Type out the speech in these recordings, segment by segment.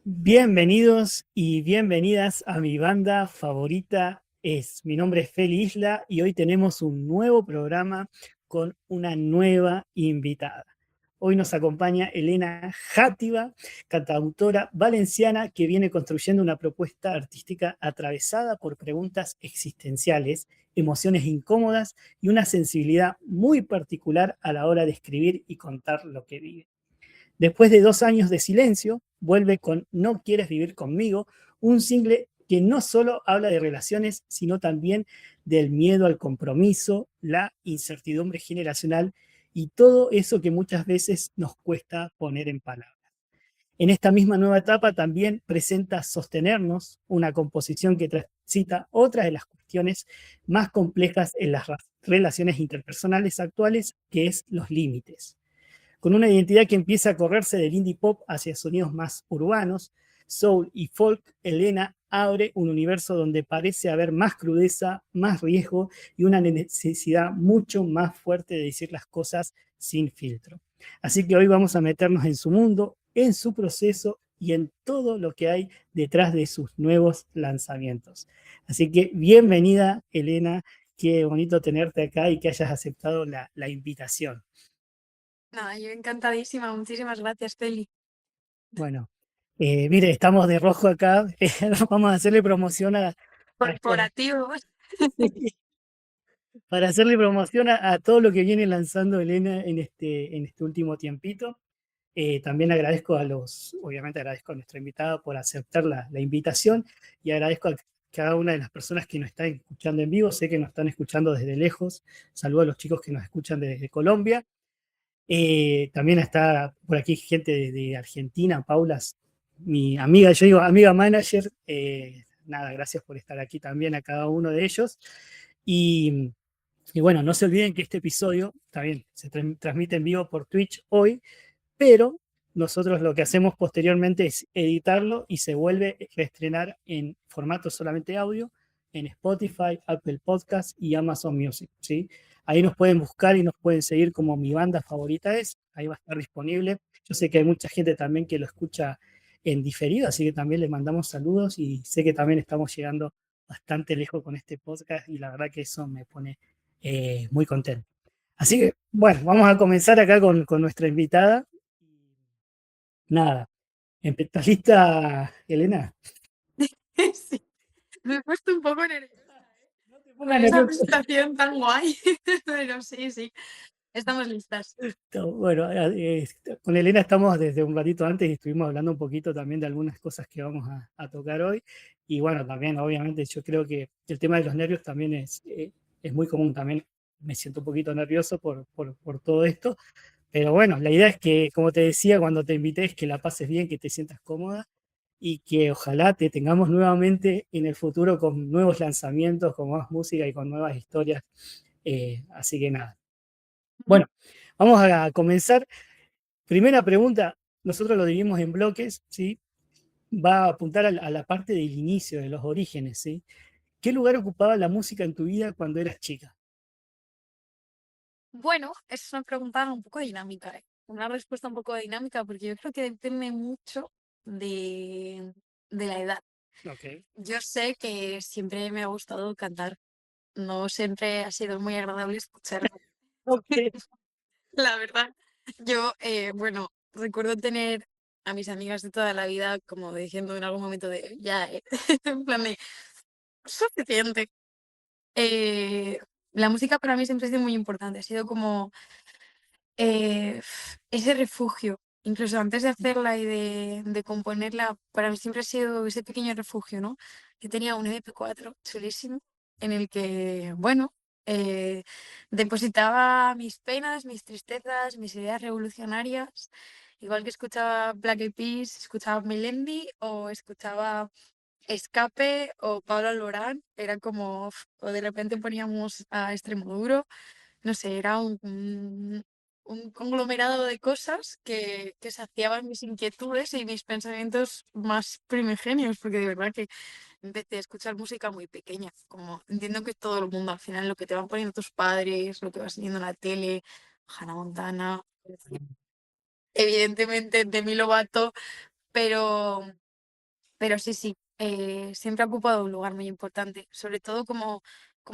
Bienvenidos y bienvenidas a mi banda favorita Mi nombre es Feli Isla y hoy tenemos un nuevo programa con una nueva invitada. Hoy nos acompaña Elena Játiva, cantautora valenciana que viene construyendo una propuesta artística atravesada por preguntas existenciales, emociones incómodas y una sensibilidad muy particular a la hora de escribir y contar lo que vive. Después de 2 años de silencio, vuelve con No quieres vivir conmigo, un single que no solo habla de relaciones, sino también del miedo al compromiso, la incertidumbre generacional y todo eso que muchas veces nos cuesta poner en palabras. En esta misma nueva etapa también presenta Sostenernos, una composición que transita otra de las cuestiones más complejas en las relaciones interpersonales actuales, que es los límites. Con una identidad que empieza a correrse del indie pop hacia sonidos más urbanos, soul y folk, Elena abre un universo donde parece haber más crudeza, más riesgo y una necesidad mucho más fuerte de decir las cosas sin filtro. Así que hoy vamos a meternos en su mundo, en su proceso y en todo lo que hay detrás de sus nuevos lanzamientos. Así que bienvenida, Elena. Qué bonito tenerte acá y que hayas aceptado la invitación. Nada, yo encantadísima, muchísimas gracias, Feli. Bueno, mire, estamos de rojo acá. Vamos a hacerle promoción a esto, Corporativo. para hacerle promoción a todo lo que viene lanzando Elena en este último tiempito. También obviamente agradezco a nuestra invitada por aceptar la invitación y agradezco a cada una de las personas que nos están escuchando en vivo. Sé que nos están escuchando desde lejos. Saludo a los chicos que nos escuchan desde Colombia. También está por aquí gente de Argentina, Paula, mi amiga, yo digo amiga manager. Nada, gracias por estar aquí también a cada uno de ellos. Y, y bueno, no se olviden que este episodio también se transmite en vivo por Twitch hoy, pero nosotros lo que hacemos posteriormente es editarlo y se vuelve a reestrenar en formato solamente audio en Spotify, Apple Podcast y Amazon Music, ¿sí? Ahí nos pueden buscar y nos pueden seguir como Mi Banda Favorita Es, ahí va a estar disponible. Yo sé que hay mucha gente también que lo escucha en diferido, así que también les mandamos saludos y sé que también estamos llegando bastante lejos con este podcast y la verdad que eso me pone muy contento. Así que, bueno, vamos a comenzar acá con nuestra invitada. Nada, ¿estás lista, Elena? Sí, me he puesto un poco nerviosa No te con pongas esa nervioso. presentación tan guay, pero sí, sí, estamos listas. Bueno, con Elena estamos desde un ratito antes y estuvimos hablando un poquito también de algunas cosas que vamos a tocar hoy. Y bueno, también, obviamente, yo creo que el tema de los nervios también es muy común. También me siento un poquito nervioso por todo esto. Pero bueno, la idea es que, como te decía cuando te invité, es que la pases bien, que te sientas cómoda y que ojalá te tengamos nuevamente en el futuro con nuevos lanzamientos, con más música y con nuevas historias. Así que nada. Bueno, vamos a comenzar. Primera pregunta, nosotros lo dividimos en bloques, ¿sí? Va a apuntar a la parte del inicio, de los orígenes, ¿sí? ¿Qué lugar ocupaba la música en tu vida cuando eras chica? Bueno, es una pregunta un poco dinámica, ¿eh? Una respuesta un poco dinámica porque yo creo que depende mucho de la edad. Ok. Yo sé que siempre me ha gustado cantar, no siempre ha sido muy agradable escuchar. Ok. La verdad, yo, bueno, recuerdo tener a mis amigas de toda la vida como diciendo en algún momento de, ya, en plan de, suficiente. Eh, la música para mí siempre ha sido muy importante, ha sido como ese refugio, incluso antes de hacerla y de componerla, para mí siempre ha sido ese pequeño refugio, ¿no? Yo tenía un MP4 chulísimo en el que, bueno, eh, depositaba mis penas, mis tristezas, mis ideas revolucionarias, igual que escuchaba Black Eyed Peas, escuchaba Melendi o escuchaba Escape o Pablo Alborán, era como, o de repente poníamos a Extremoduro, no sé, era un conglomerado de cosas que saciaban mis inquietudes y mis pensamientos más primigenios, porque de verdad que empecé a escuchar música muy pequeña, como entiendo que todo el mundo al final lo que te van poniendo tus padres, lo que vas viendo en la tele, Hannah Montana, evidentemente Demi Lovato, pero Pero sí, sí, siempre ha ocupado un lugar muy importante, sobre todo como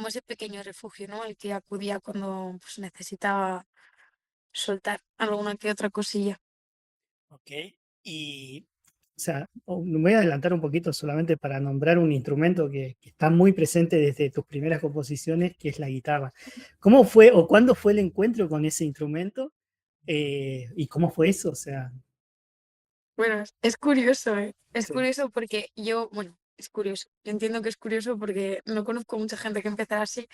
ese pequeño refugio, ¿no? Al que acudía cuando pues, necesitaba soltar alguna que otra cosilla. Ok. Y, o sea, me voy a adelantar un poquito solamente para nombrar un instrumento que está muy presente desde tus primeras composiciones, que es la guitarra. ¿Cómo fue o cuándo fue el encuentro con ese instrumento? ¿Y cómo fue eso? O sea, Bueno, es curioso, ¿eh? Es sí. curioso porque yo, bueno, es curioso. Yo entiendo que es curioso porque no conozco mucha gente que empezara así.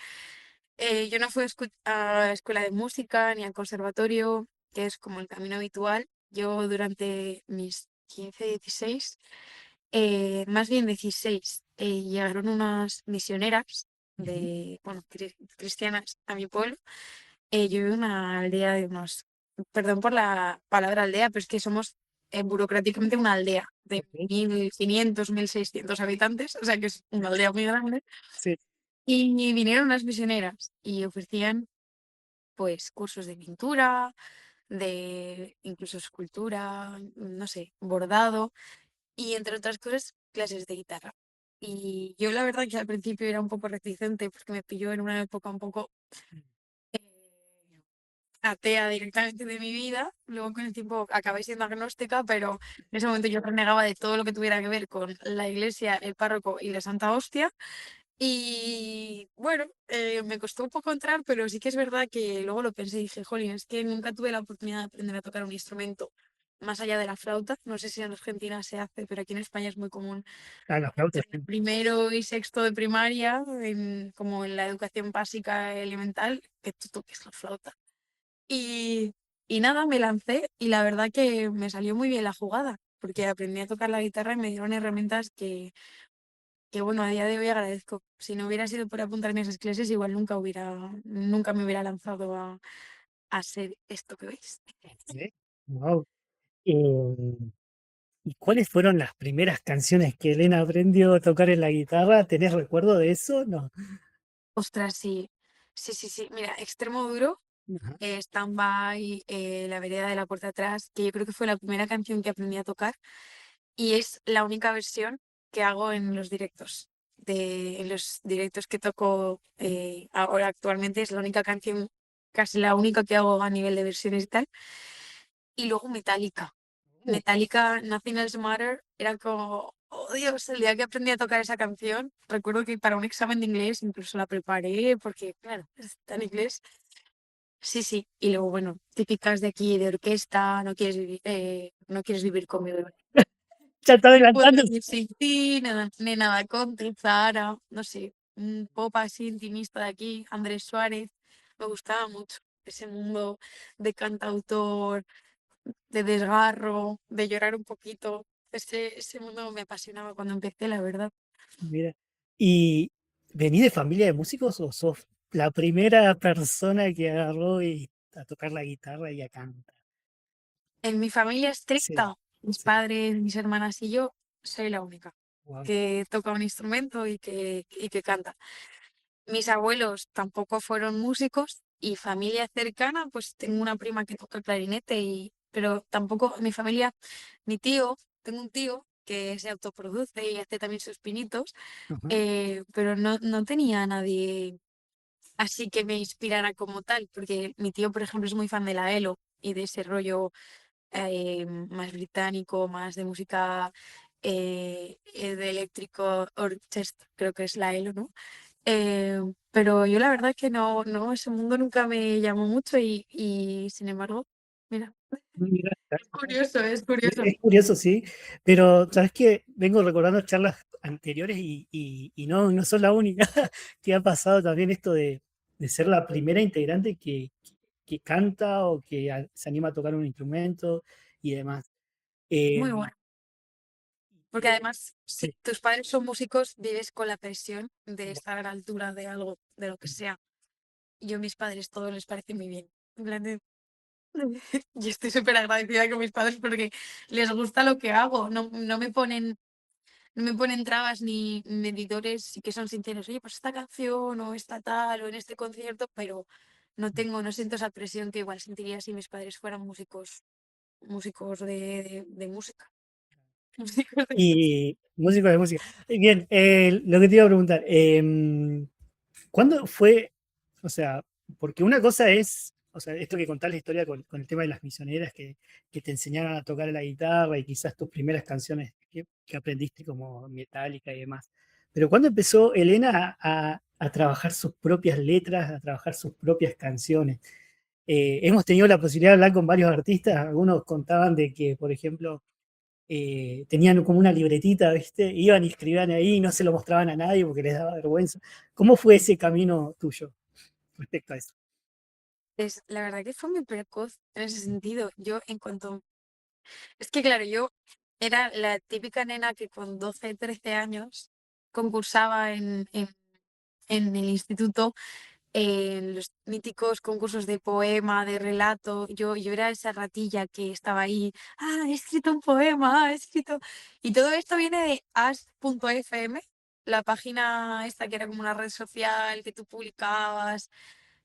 Yo no fui a escuela de música ni al conservatorio, que es como el camino habitual. Yo durante mis 15, 16, más bien 16, llegaron unas misioneras Ujú. de, bueno, cristianas a mi pueblo. Yo vivo en una aldea de unos, perdón por la palabra aldea, pero es que somos burocráticamente una aldea de Ok. 1.500, 1.600 habitantes, o sea que es una aldea muy grande. Sí. Y vinieron unas misioneras y ofrecían pues cursos de pintura, de incluso escultura, no sé, bordado y entre otras cosas clases de guitarra. Y yo la verdad que al principio era un poco reticente porque me pilló en una época un poco eh, atea directamente de mi vida. Luego con el tiempo acabé siendo agnóstica, pero en ese momento yo renegaba de todo lo que tuviera que ver con la iglesia, el párroco y la Santa Hostia. Y bueno, me costó un poco entrar, pero sí que es verdad que luego lo pensé y dije, jolín, es que nunca tuve la oportunidad de aprender a tocar un instrumento más allá de la flauta. No sé si en Argentina se hace, pero aquí en España es muy común Ah, la flauta, entre sí. primero y sexto de primaria, como en la educación básica elemental, que tú toques la flauta. Y, y nada, me lancé y la verdad que me salió muy bien la jugada, porque aprendí a tocar la guitarra y me dieron herramientas que bueno, a día de hoy agradezco. Si no hubiera sido por apuntarme a esas clases, igual nunca me hubiera lanzado a ser esto que veis. Sí. Wow. ¿Y cuáles fueron las primeras canciones que Elena aprendió a tocar en la guitarra? ¿Tenés recuerdo de eso? No. Ostras, sí. Sí, sí, sí. Mira, Extremo Duro, Ajá. Stand By, La vereda de la puerta atrás, que yo creo que fue la primera canción que aprendí a tocar y es la única versión que hago en los directos. En los directos que toco ahora actualmente es la única canción, casi la única que hago a nivel de versiones y tal. Y luego Metallica. Uh, Metallica, Nothing Else Matter, era como, oh Dios, el día que aprendí a tocar esa canción, recuerdo que para un examen de inglés incluso la preparé porque, claro, está en inglés. Sí, sí. Y luego, bueno, típicas de aquí de orquesta, no quieres vivir conmigo. ya está No puedo adelantándose. vivir sin ti, ni nada contra Zara, no sé, un pop así intimista de aquí, Andrés Suárez, me gustaba mucho ese mundo de cantautor, de desgarro, de llorar un poquito. Ese mundo me apasionaba cuando empecé, la verdad. Mira. ¿Y venís de familia de músicos o sos la primera persona que agarró a tocar la guitarra y a cantar? En mi familia Sí, estricta, mis sí. padres, mis hermanas y yo, soy la única Wow. que toca un instrumento y que canta. Mis abuelos tampoco fueron músicos y familia cercana, pues tengo una prima que toca el clarinete, pero tampoco mi familia, tengo un tío que se autoproduce y hace también sus pinitos, Ajá. pero no tenía a nadie así que me inspirara como tal, porque mi tío, por ejemplo, es muy fan de la ELO y de ese rollo más británico, más de música de eléctrico orchestra, creo que es la ELO, ¿no? Pero yo la verdad que no, ese mundo nunca me llamó mucho y sin embargo, mira, Mira, es curioso, es curioso. es curioso, sí, pero sabes que vengo recordando charlas anteriores y no, no sos la única que ha pasado también esto de ser la primera integrante que canta o que se anima a tocar un instrumento y demás. Muy Em, bueno. Porque además, si sí, tus padres son músicos, vives con la presión de estar a la altura de algo, de lo que sea. Yo a mis padres todo les parece muy bien. En plan de, yo estoy súper agradecida con mis padres porque les gusta lo que hago. No me ponen trabas ni medidores y que son sinceros. Oye, pues esta canción o esta tal o en este concierto, pero no siento esa presión que igual sentiría si mis padres fueran músicos de música. músicos de música. Y músico de música. Bien, lo que te iba a preguntar, ¿cuándo fue, o sea, porque una cosa es, o sea, esto que contás la historia con el tema de las misioneras que te enseñaron a tocar la guitarra y quizás tus primeras canciones que aprendiste como Metallica y demás, pero ¿cuándo empezó Elena a trabajar sus propias letras, a trabajar sus propias canciones? Hemos tenido la posibilidad de hablar con varios artistas, algunos contaban de que, por ejemplo, tenían como una libretita, ¿viste? Iban y escribían ahí y no se lo mostraban a nadie porque les daba vergüenza. ¿Cómo fue ese camino tuyo respecto a eso? Pues la verdad que fue muy precoz en ese sentido. Yo en cuanto... Es que claro, yo era la típica nena que con 12 13 años concursaba en el instituto en los míticos concursos de poema, de relato. Yo era esa ratilla que estaba ahí, he escrito un poema, he escrito... Y todo esto viene de as.fm, la página esta que era como una red social que tú publicabas.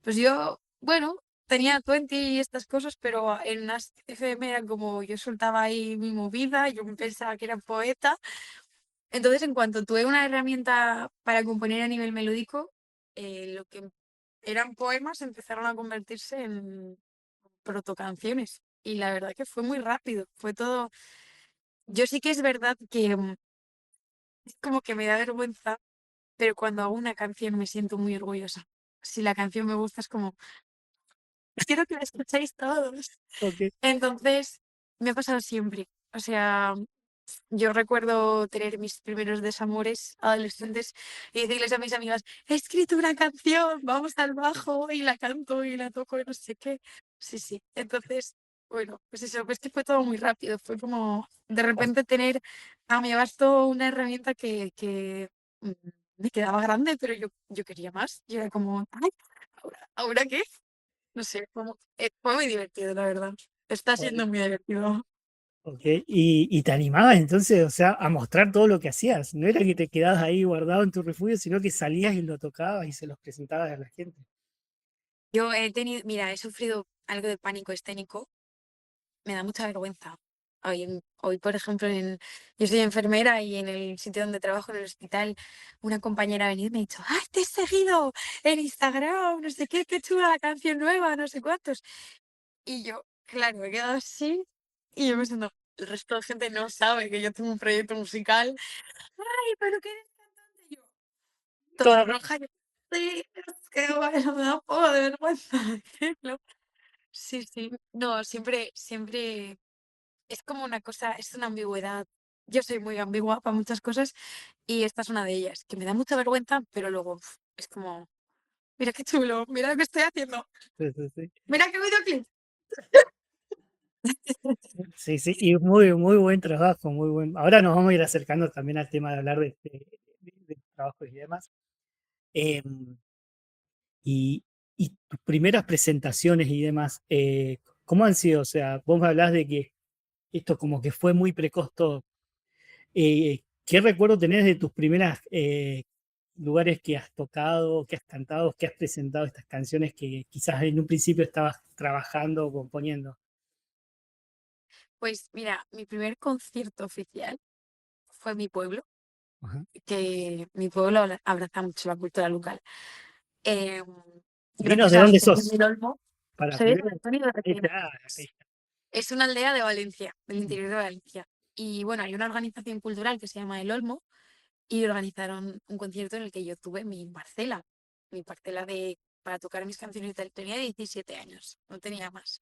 Pues yo, bueno, tenía 20 y estas cosas, pero en as.fm era como yo soltaba ahí mi movida, yo pensaba que era poeta. Entonces, en cuanto tuve una herramienta para componer a nivel melódico, lo que eran poemas empezaron a convertirse en protocanciones. Y la verdad que fue muy rápido, fue todo. Yo sí que es verdad que es como que me da vergüenza, pero cuando hago una canción me siento muy orgullosa. Si la canción me gusta, es como, quiero que la escuchéis todos. Ok, Entonces, me ha pasado siempre. O sea, yo recuerdo tener mis primeros desamores adolescentes y decirles a mis amigas, he escrito una canción, vamos al bajo y la canto y la toco y no sé qué. Sí, sí. Entonces, bueno, pues eso, pues que fue todo muy rápido. Fue como de o- repente tener a mi abasto una herramienta mm, me quedaba grande, pero yo quería más. Y era como, ay, ¿ahora qué? No sé, fue muy divertido, la verdad. Está siendo muy divertido. ok. Y te animabas entonces, o sea, a mostrar todo lo que hacías. No era que te quedabas ahí guardado en tu refugio, sino que salías y lo tocabas y se los presentabas a la gente. Yo he tenido, mira, he sufrido algo de pánico escénico, me da mucha vergüenza. Hoy, por ejemplo, yo soy enfermera y en el sitio donde trabajo, en el hospital, una compañera ha venido y me ha dicho, ¡ay, te he seguido en Instagram! No sé qué chula la canción nueva, no sé cuántos. Y yo, claro, me he quedado así y yo pensando, el resto de gente no sabe que yo tengo un proyecto musical. ¡Ay, pero qué eres cantante! Y yo, toda roja, yo, sí, es que bueno, me da un poco de vergüenza decirlo. Sí, sí. No, siempre es como una cosa, es una ambigüedad. Yo soy muy ambigua para muchas cosas y esta es una de ellas, que me da mucha vergüenza, pero luego es como, mira qué chulo, mira lo que estoy haciendo, Sí, sí, sí. mira qué videoclip. Sí, sí, y muy, muy buen trabajo, muy buen. Ahora nos vamos a ir acercando también al tema de hablar de trabajo y demás. Em, y, y tus primeras presentaciones y demás, ¿cómo han sido? O sea, vos me hablás de que esto como que fue muy precoz todo. ¿Qué recuerdo tenés de tus primeras lugares que has tocado, que has cantado, que has presentado estas canciones que quizás en un principio estabas trabajando o componiendo? Pues mira, mi primer concierto oficial fue en mi pueblo, Ajá. que mi pueblo abraza mucho la cultura local. Em, Dinos Gracias de a dónde Asociación sos, del Olmo, para soy de primero. San Antonio de Requena. Ahí está. Es una aldea de Valencia, del interior de Valencia. Y bueno, hay una organización cultural que se llama El Olmo y organizaron un concierto en el que yo tuve mi parcela para tocar mis canciones y tal. Tenía 17 años, no tenía más.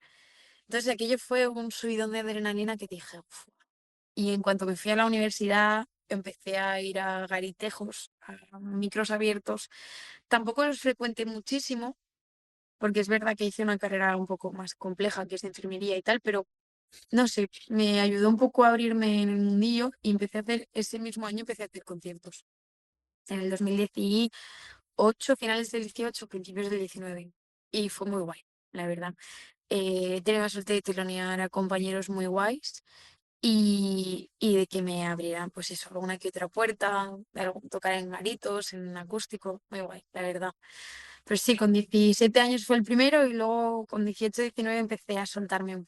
Entonces aquello fue un subidón de adrenalina que dije, "Uf". Y en cuanto me fui a la universidad, empecé a ir a garitejos, a micros abiertos. Tampoco los frecuenté muchísimo, porque es verdad que hice una carrera un poco más compleja, que es de enfermería y tal, pero no sé, me ayudó un poco a abrirme en el mundillo y empecé a hacer, ese mismo año empecé a hacer conciertos. En el 2018, finales del 18, principios del 19. Y fue muy guay, la verdad. He tenido la suerte de telonear a compañeros muy guays y de que me abrieran, pues eso, alguna que otra puerta, tocar en garitos, en acústico, muy guay, la verdad. Pero sí, con 17 años fue el primero y luego con 18, 19 empecé a soltarme.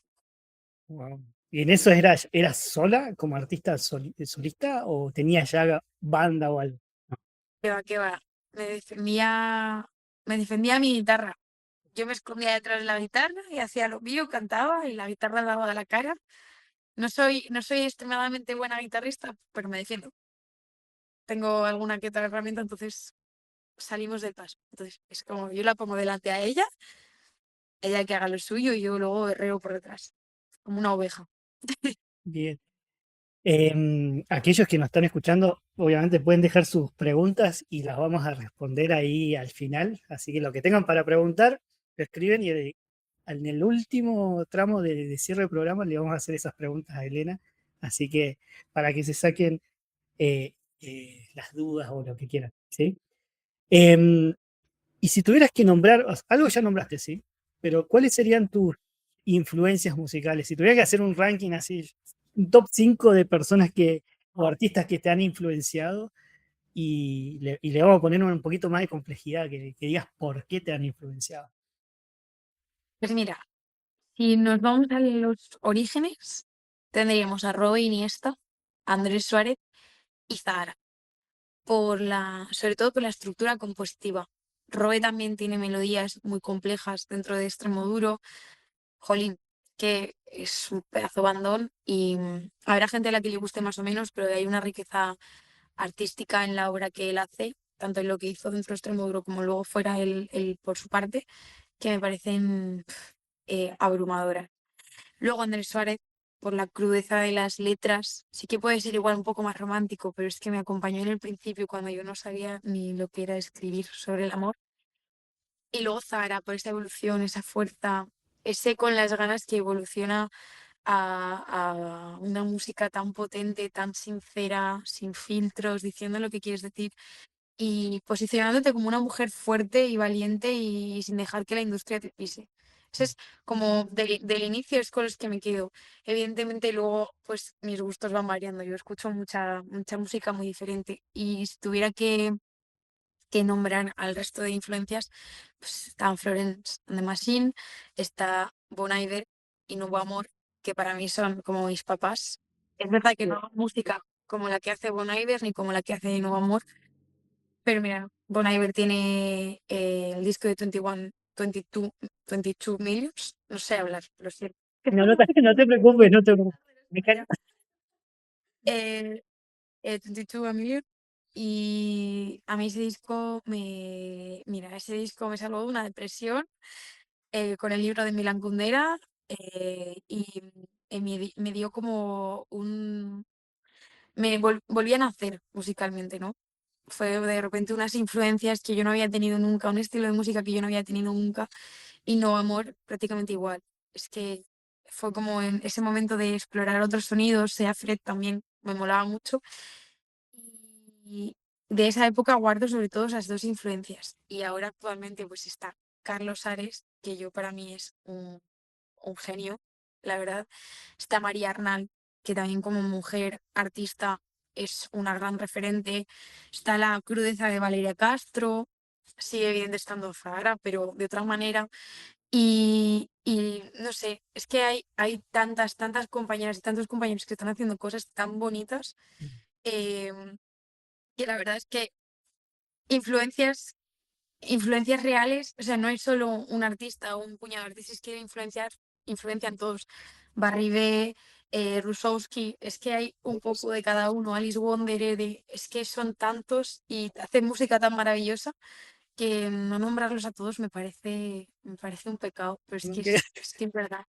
Wow. ¿Y en eso eras sola como artista solista o tenías ya banda o algo? Que va, que va. Me defendía mi guitarra. Yo me escondía detrás de la guitarra y hacía lo mío, cantaba y la guitarra daba de la cara. No soy extremadamente buena guitarrista, pero me defiendo. Tengo alguna que otra herramienta, entonces salimos del paso. Entonces es como yo la pongo delante a ella que haga lo suyo y yo luego berreo por detrás, como una oveja. Bien. Aquellos que nos están escuchando, obviamente pueden dejar sus preguntas y las vamos a responder ahí al final. Así que lo que tengan para preguntar, lo escriben y en el último tramo de cierre del programa le vamos a hacer esas preguntas a Elena. Así que para que se saquen las dudas o lo que quieran. ¿Sí? Em, y si tuvieras que nombrar, algo ya nombraste, sí, pero ¿cuáles serían tus influencias musicales? Si tuvieras que hacer un ranking así, un top 5 de personas o artistas que te han influenciado, y le vamos a poner un poquito más de complejidad, que digas por qué te han influenciado. Pues mira, si nos vamos a los orígenes, tendríamos a Robe Iniesta, Andrés Suárez y Zahara, sobre todo por la estructura compositiva. Robe también tiene melodías muy complejas dentro de Extremoduro. Jolín, que es un pedazo bandón y habrá gente a la que le guste más o menos, pero hay una riqueza artística en la obra que él hace, tanto en lo que hizo dentro de Extremoduro como luego fuera él por su parte, que me parecen abrumadoras. Luego Andrés Suárez, por la crudeza de las letras, sí que puede ser igual un poco más romántico, pero es que me acompañó en el principio cuando yo no sabía ni lo que era escribir sobre el amor. Y luego Zahara, por esa evolución, esa fuerza, ese con las ganas que evoluciona a una música tan potente, tan sincera, sin filtros, diciendo lo que quieres decir y posicionándote como una mujer fuerte y valiente y sin dejar que la industria te pise. Ese es como del inicio es con los que me quedo. Evidentemente luego pues mis gustos van variando. Yo escucho mucha música muy diferente y si tuviera que nombrar al resto de influencias, pues están Florence and the Machine, está Bon Iver y Nuevo Amor, que para mí son como mis papás. Es verdad que no hago música como la que hace Bon Iver ni como la que hace Nuevo Amor, pero mira, Bon Iver tiene el disco de 21, 22, 22 Millions. No sé hablar, lo siento. No, no te preocupes, no te preocupes. Me cae- Eh, 22 Millions. Y a mí ese disco mira, ese disco me salvó de una depresión con el libro de Milan Kundera y me dio como volví a nacer musicalmente, ¿no? Fue de repente unas influencias que yo no había tenido nunca, un estilo de música que yo no había tenido nunca y No Amor prácticamente igual. Es que fue como en ese momento de explorar otros sonidos, sea Fred también me molaba mucho y de esa época guardo sobre todo esas dos influencias y ahora actualmente pues está Carlos Ares, que yo para mí es un genio, la verdad. Está María Arnal, que también como mujer artista es una gran referente. Está la crudeza de Valeria Castro, sigue evidente estando Zahara, pero de otra manera. Y no sé, es que hay tantas compañeras y tantos compañeros que están haciendo cosas tan bonitas em, que la verdad es que influencias influencias reales, o sea, no es solo un artista o un puñado de artistas que influencian todos. Barribé, Rusowski, es que hay un poco de cada uno, Alice Wonder, es que son tantos y hacen música tan maravillosa que no nombrarlos a todos me parece un pecado, pero es que es verdad.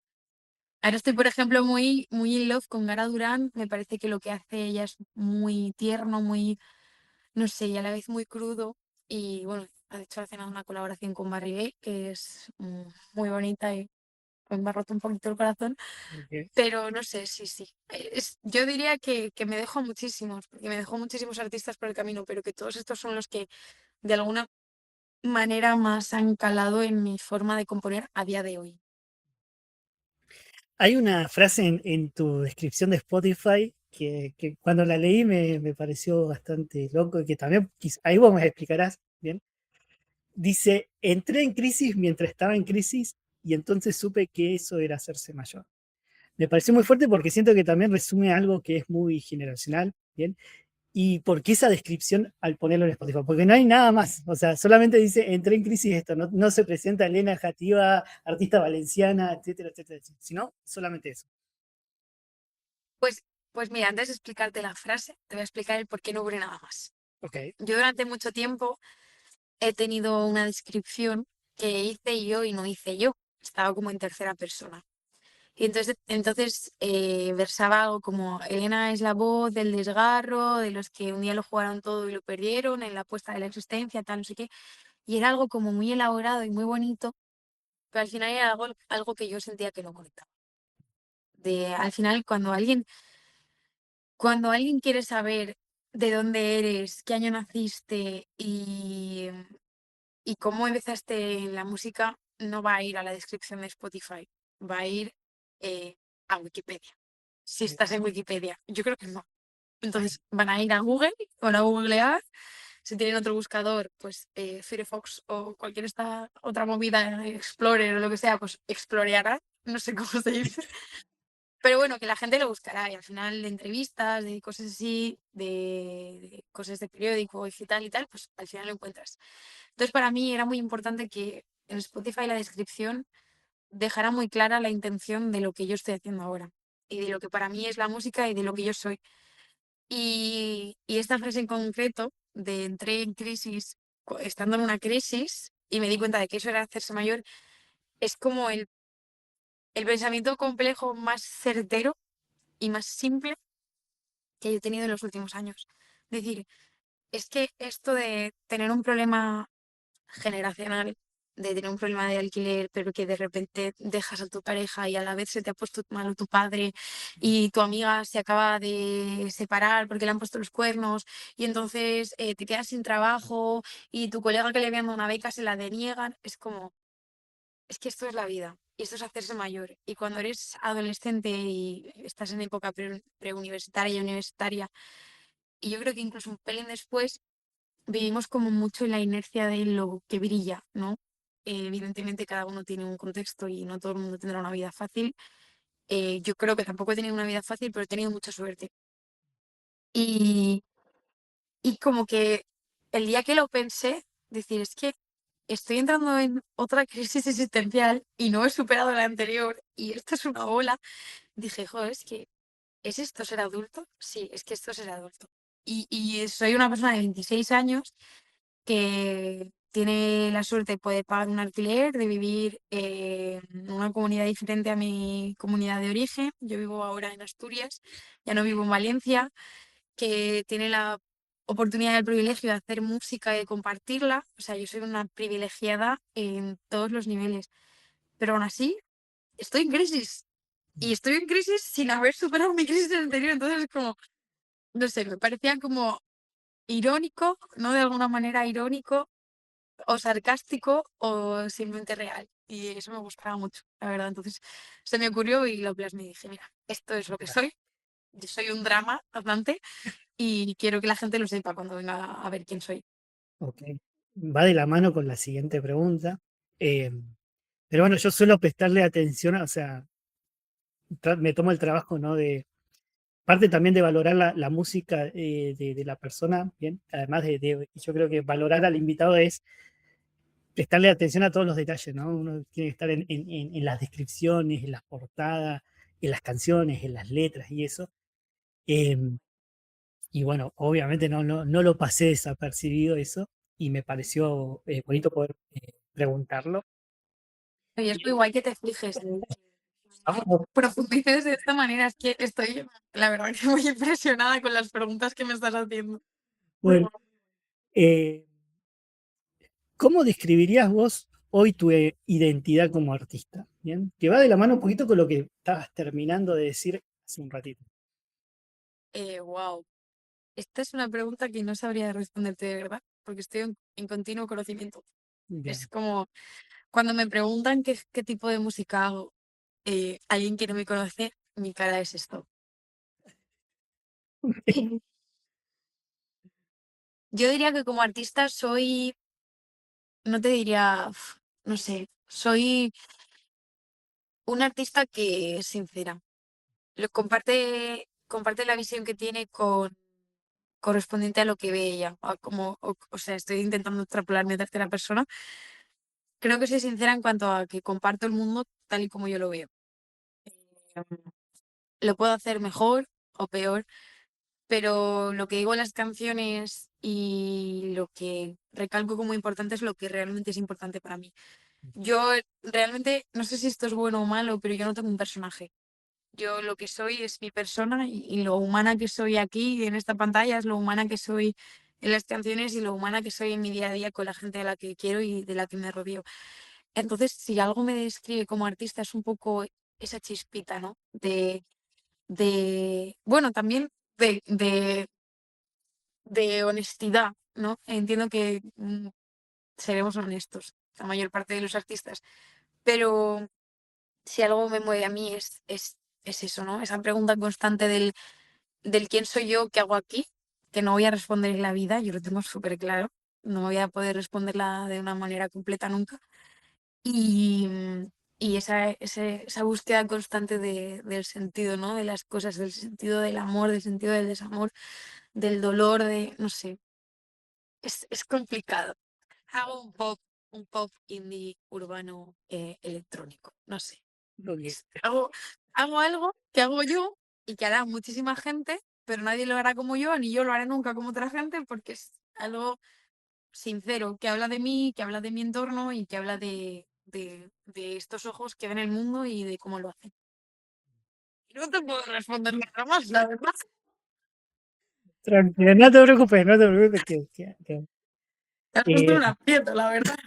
Ahora estoy, por ejemplo, muy in love con Gara Durán, me parece que lo que hace ella es muy tierno, muy no sé, y a la vez muy crudo. Y bueno, ha hecho hace nada una colaboración con Barry que es muy bonita y pues, me ha roto un poquito el corazón. Ok. Pero no sé, sí, sí. Yo diría que me dejó muchísimos, porque me dejó muchísimos artistas por el camino, pero que todos estos son los que de alguna manera más han calado en mi forma de componer a día de hoy. Hay una frase en tu descripción de Spotify que cuando la leí me pareció bastante loco y que también, ahí vos me explicarás bien. Dice, entré en crisis mientras estaba en crisis y entonces supe que eso era hacerse mayor. Me pareció muy fuerte porque siento que también resume algo que es muy generacional, ¿bien? Y por qué esa descripción al ponerlo en Spotify, porque no hay nada más, o sea, solamente dice, entré en crisis esto, no, no se presenta Elena Jativa, artista valenciana, etcétera, etcétera, etcétera, sino solamente eso. Pues, pues mira, antes de explicarte la frase, te voy a explicar el por qué no hubo nada más. Ok. Yo durante mucho tiempo he tenido una descripción que hice yo y no hice yo. Estaba como en tercera persona. Y entonces versaba algo como Elena es la voz del desgarro, de los que un día lo jugaron todo y lo perdieron, en la apuesta de la existencia, tal, no sé qué. Y era algo como muy elaborado y muy bonito, pero al final era algo que yo sentía que no conectaba. Al final, cuando alguien quiere saber de dónde eres, qué año naciste y cómo empezaste en la música, no va a ir a la descripción de Spotify, va a ir a Wikipedia. Si estás en Wikipedia, yo creo que no. Entonces van a ir a Google, van a googlear. Si tienen otro buscador, pues Firefox o cualquier esta otra movida, Explorer o lo que sea, pues exploreará. No sé cómo se dice. Pero bueno, que la gente lo buscará y al final de entrevistas, de cosas así, de cosas de periódico digital y tal, pues al final lo encuentras. Entonces para mí era muy importante que en Spotify la descripción dejara muy clara la intención de lo que yo estoy haciendo ahora y de lo que para mí es la música y de lo que yo soy. Y esta frase en concreto de entré en crisis, estando en una crisis y me di cuenta de que eso era hacerse mayor, es como el pensamiento complejo más certero y más simple que yo he tenido en los últimos años. Es decir, es que esto de tener un problema generacional, de tener un problema de alquiler, pero que de repente dejas a tu pareja y a la vez se te ha puesto malo tu padre y tu amiga se acaba de separar porque le han puesto los cuernos y entonces te quedas sin trabajo y tu colega que le habían dado una beca se la deniegan, es como, es que esto es la vida. Y esto es hacerse mayor. Y cuando eres adolescente y estás en época preuniversitaria y universitaria, y yo creo que incluso un pelín después, vivimos como mucho en la inercia de lo que brilla, ¿no? Evidentemente cada uno tiene un contexto y no todo el mundo tendrá una vida fácil. Yo creo que tampoco he tenido una vida fácil, pero he tenido mucha suerte. Y, y como que el día que lo pensé, decir, es que estoy entrando en otra crisis existencial y no he superado la anterior y esto es una ola, dije, joder, es que ¿es esto ser adulto? Sí, es que esto es ser adulto. Y soy una persona de 26 años que tiene la suerte de poder pagar un alquiler, de vivir en una comunidad diferente a mi comunidad de origen. Yo vivo ahora en Asturias, ya no vivo en Valencia, que tiene la oportunidad y el privilegio de hacer música y de compartirla. O sea, yo soy una privilegiada en todos los niveles, pero aún así estoy en crisis. Y estoy en crisis sin haber superado mi crisis anterior. Entonces, es como, no sé, me parecía como irónico, no de alguna manera irónico, o sarcástico, o simplemente real. Y eso me gustaba mucho, la verdad. Entonces, se me ocurrió y lo plasmé y dije, mira, esto es lo que soy. Yo soy un drama andante y quiero que la gente lo sepa cuando venga a ver quién soy. Ok. Va de la mano con la siguiente pregunta. Eh, pero bueno, yo suelo prestarle atención, o sea, me tomo el trabajo, ¿no? De parte también de valorar la música de la persona, bien, además yo creo que valorar al invitado es prestarle atención a todos los detalles, ¿no? Uno tiene que estar en las descripciones, en las portadas, en las canciones, en las letras y eso. Eh, y bueno, obviamente no lo pasé desapercibido eso y me pareció bonito poder preguntarlo. Y es muy guay que te fijes, Vamos. profundices de esta manera. Es que estoy, la verdad, que muy impresionada con las preguntas que me estás haciendo. Bueno, eh, ¿cómo describirías vos hoy tu identidad como artista? Bien, que va de la mano un poquito con lo que estabas terminando de decir hace un ratito. Wow. Esta es una pregunta que no sabría responderte de verdad, porque estoy en continuo conocimiento. Es Bien. como cuando me preguntan qué tipo de música hago, alguien que no me conoce, mi cara es esto. Yo diría que como artista soy, no te diría, no sé, soy una artista que es sincera. comparte la visión que tiene correspondiente a lo que ve ella. O sea, estoy intentando extrapolarme a tercera persona. Creo que soy sincera en cuanto a que comparto el mundo tal y como yo lo veo. Eh, lo puedo hacer mejor o peor, pero lo que digo en las canciones y lo que recalco como importante es lo que realmente es importante para mí. Yo realmente, no sé si esto es bueno o malo, pero yo no tengo un personaje. Yo lo que soy es mi persona y lo humana que soy aquí en esta pantalla es lo humana que soy en las canciones y lo humana que soy en mi día a día con la gente a la que quiero y de la que me rodeo. Entonces, si algo me describe como artista es un poco esa chispita, ¿no? Bueno, también de, de, de honestidad, ¿no? Entiendo que seremos honestos, la mayor parte de los artistas, pero si algo me mueve a mí es eso, ¿no? Esa pregunta constante del quién soy yo, qué hago aquí, que no voy a responder en la vida, yo lo tengo súper claro, no voy a poder responderla de una manera completa nunca. Y, y esa búsqueda constante del sentido, ¿no? De las cosas, del sentido del amor, del sentido del desamor, del dolor, no sé, es complicado. Hago un pop indie urbano electrónico, no sé. Ok. Hago algo que hago yo y que hará muchísima gente, pero nadie lo hará como yo, ni yo lo haré nunca como otra gente, porque es algo sincero, que habla de mí, que habla de mi entorno y que habla de estos ojos que ven el mundo y de cómo lo hacen. No te puedo responder nada más, la verdad. Tranquila, no te preocupes, no te preocupes. Te has puesto Eh, un aprieto, la verdad.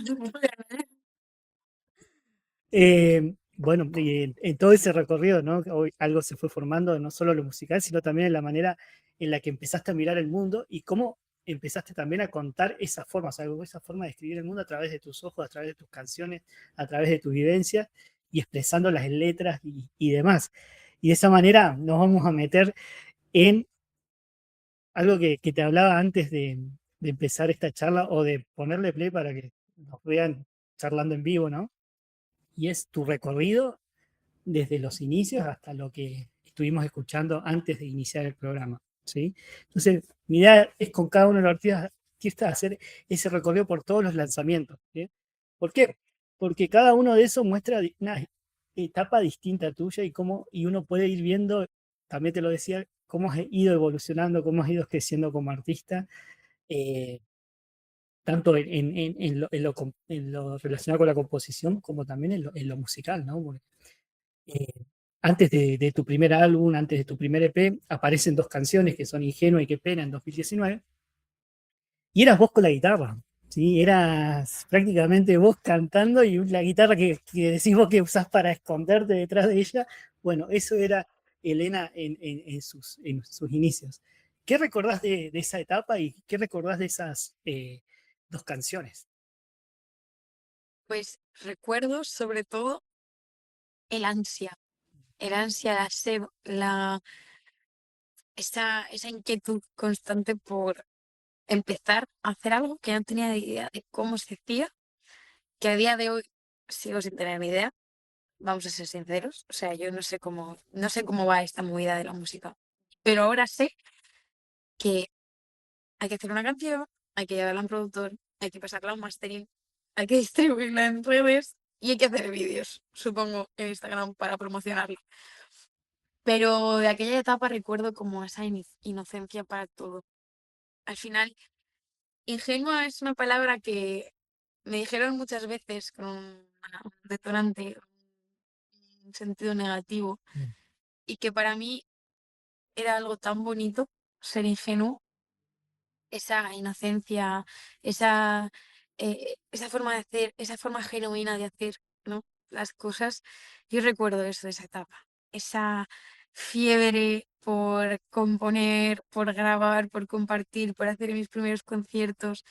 bueno, y en todo ese recorrido, ¿no? Hoy algo se fue formando, no solo lo musical, sino también en la manera en la que empezaste a mirar el mundo y cómo empezaste también a contar esa forma, o sea, esa forma de escribir el mundo a través de tus ojos, a través de tus canciones, a través de tus vivencias y expresándolas en letras y demás. Y de esa manera nos vamos a meter en algo que te hablaba antes de empezar esta charla o de ponerle play para que nos vean charlando en vivo, ¿no? Y es tu recorrido desde los inicios hasta lo que estuvimos escuchando antes de iniciar el programa, ¿sí? Entonces, mi idea es con cada uno de los artistas hacer ese recorrido por todos los lanzamientos, ¿sí? ¿Por qué? Porque cada uno de esos muestra una etapa distinta tuya y uno puede ir viendo, también te lo decía, cómo has ido evolucionando, cómo has ido creciendo como artista, eh, tanto en lo relacionado con la composición como también en lo musical, ¿no? Porque, eh, antes de tu primer álbum, antes de tu primer EP, aparecen dos canciones que son Ingenua y Qué pena en 2019, y eras vos con la guitarra, ¿sí? Eras prácticamente vos cantando y la guitarra que decís vos que usás para esconderte detrás de ella, bueno, eso era Elena en sus inicios. ¿Qué recordás de esa etapa y qué recordás de esas dos canciones? Pues recuerdo sobre todo el ansia, la sed, esa inquietud constante por empezar a hacer algo que no tenía ni idea de cómo se hacía, que a día de hoy sigo sin tener ni idea, vamos a ser sinceros. O sea, yo no sé cómo va esta movida de la música, pero ahora sé que hay que hacer una canción, hay que llevarla a un productor, hay que pasarla a un mastering, hay que distribuirla en redes y hay que hacer vídeos, supongo, en Instagram para promocionarla. Pero de aquella etapa recuerdo como esa inocencia para todo. Al final, ingenua es una palabra que me dijeron muchas veces con un detonante, un sentido negativo, Mm. y que para mí era algo tan bonito ser ingenuo, esa inocencia, esa forma de hacer, esa forma genuina de hacer, ¿no? Las cosas. Yo recuerdo eso de esa etapa, esa fiebre por componer, por grabar, por compartir, por hacer mis primeros conciertos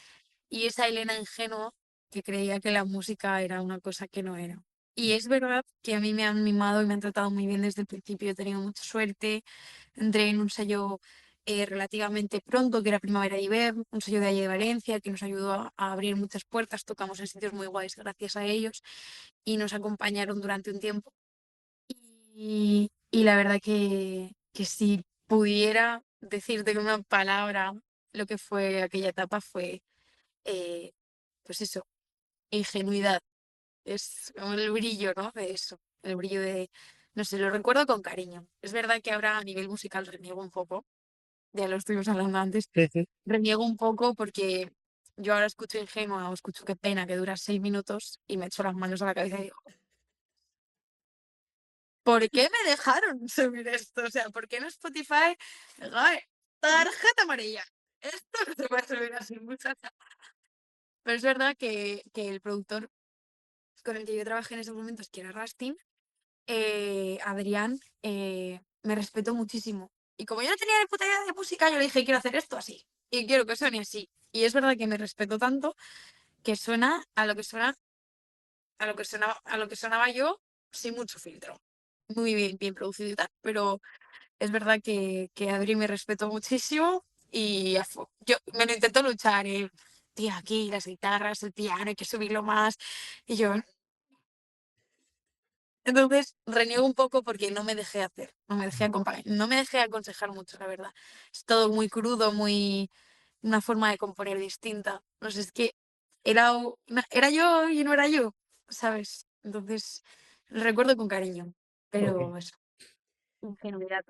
y esa Elena ingenua que creía que la música era una cosa que no era. Y es verdad que a mí me han mimado y me han tratado muy bien desde el principio. He tenido mucha suerte. Entré en un sello relativamente pronto, que era Primavera y Ver, un sello de allí de Valencia, que nos ayudó a abrir muchas puertas. Tocamos en sitios muy guays gracias a ellos y nos acompañaron durante un tiempo. Y la verdad que si pudiera decirte con una palabra lo que fue aquella etapa fue, eh, pues eso, ingenuidad. Es como el brillo, ¿no? De eso, el brillo de, no sé, lo recuerdo con cariño. Es verdad que ahora a nivel musical reniego un poco, ya lo estuvimos hablando antes, Sí, sí. reniego un poco porque yo ahora escucho Ingenua o escucho Qué pena, que dura 6 minutos y me echo las manos a la cabeza y digo, ¿por qué me dejaron subir esto? O sea, ¿por qué en Spotify? Ay, tarjeta amarilla. Esto no se puede subir así, muchacha. Pero es verdad que el productor con el que yo trabajé en esos momentos, que era Rustin, Adrián, me respetó muchísimo. Y como yo no tenía ni puta idea de música, yo le dije, quiero hacer esto así. Y quiero que suene así. Y es verdad que me respetó tanto que suena a lo que suena, a lo que sonaba yo sin mucho filtro. Muy bien, bien producido y tal. Pero es verdad que Adri me respetó muchísimo y yo me lo intento luchar, tía, aquí las guitarras, el piano, hay que subirlo más. Y yo, entonces reniego un poco porque no me dejé hacer, no me dejé acompañar, no me dejé aconsejar mucho, la verdad. Es todo muy crudo, muy una forma de componer distinta. No sé, es que era yo y no era yo, ¿sabes? Entonces lo recuerdo con cariño, Ok. pero eso, ingenuidad.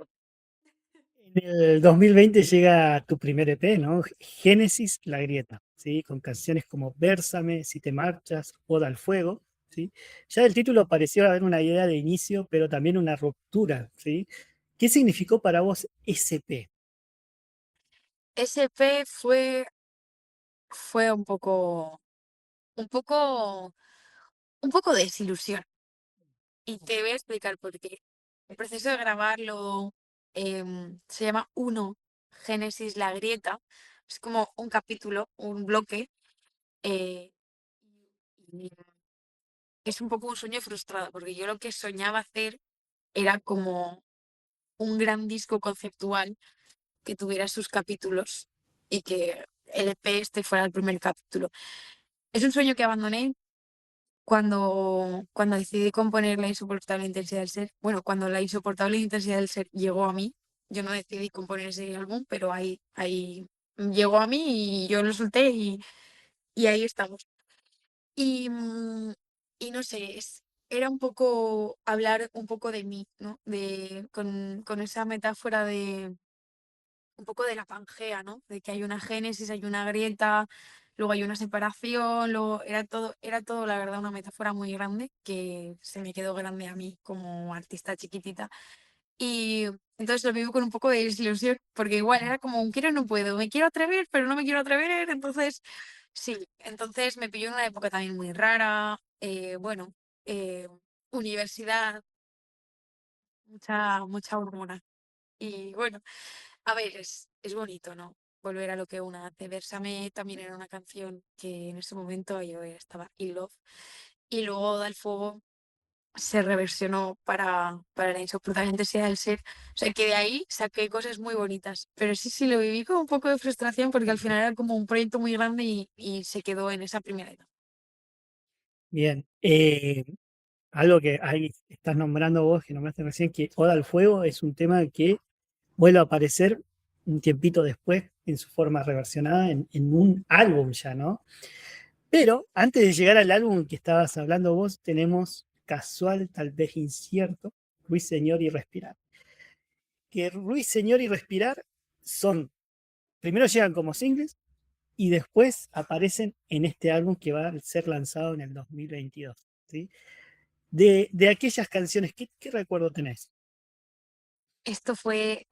En el 2020 llega tu primer EP, ¿no? Génesis, La Grieta, ¿sí? Con canciones como Bérsame, Si te marchas, Oda al fuego, ¿sí? Ya del título pareció haber una idea de inicio, pero también una ruptura, ¿sí? ¿Qué significó para vos ese EP? SP fue un poco, un poco de desilusión. Y te voy a explicar por qué. El proceso de grabarlo se llama Uno, Génesis, la grieta. Es como un capítulo, un bloque. eh, y es un poco un sueño frustrado, porque yo lo que soñaba hacer era como un gran disco conceptual que tuviera sus capítulos y que el EP este fuera el primer capítulo. Es un sueño que abandoné cuando decidí componer La insoportable intensidad del ser. Bueno, cuando La insoportable intensidad del ser llegó a mí, yo no decidí componer ese álbum, pero ahí llegó a mí y yo lo solté y ahí estamos. Y, y no sé, era un poco hablar un poco de mí, ¿no? Con esa metáfora de un poco de la Pangea, ¿no? De que hay una génesis, hay una grieta, luego hay una separación, luego era todo, la verdad, una metáfora muy grande que se me quedó grande a mí como artista chiquitita. Y entonces lo vivo con un poco de desilusión, porque igual era como un quiero, no puedo, me quiero atrever, pero no me quiero atrever, entonces sí, entonces me pilló en una época también muy rara, bueno, eh, universidad, mucha hormona. Y bueno, a ver, es bonito, ¿no? Volver a lo que una hace. Bésame también era una canción que en ese momento yo estaba in love. Y luego Da el Fuego se reversionó para la insoportable intensidad del ser. O sea que de ahí saqué cosas muy bonitas. Pero sí, sí, lo viví con un poco de frustración porque al final era como un proyecto muy grande y se quedó en esa primera etapa. Bien, algo que ahí estás nombrando vos, que nombraste recién, que Oda al fuego es un tema que vuelve a aparecer un tiempito después en su forma reversionada en un álbum ya, ¿no? Pero antes de llegar al álbum que estabas hablando vos, tenemos Casual, tal vez incierto, Ruiseñor y Respirar. Que Ruiseñor y Respirar son, primero llegan como singles y después aparecen en este álbum que va a ser lanzado en el 2022. ¿Sí? De aquellas canciones, ¿qué recuerdo tenés? Esto fue,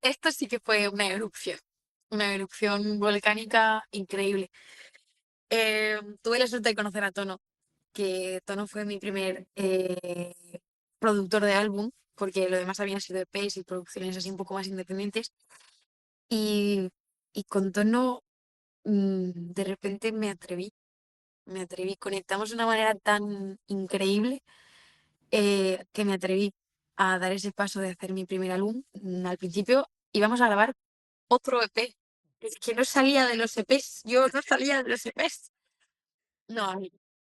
esto sí que fue una erupción volcánica increíble. Tuve la suerte de conocer a Tono, que Tono fue mi primer productor de álbum, porque lo demás habían sido EPs y producciones así un poco más independientes. Y, y con Tono, de repente me atreví, conectamos de una manera tan increíble que me atreví a dar ese paso de hacer mi primer álbum. Al principio íbamos a grabar otro EP. Es que no salía de los EPs, yo no salía de los EPs. No,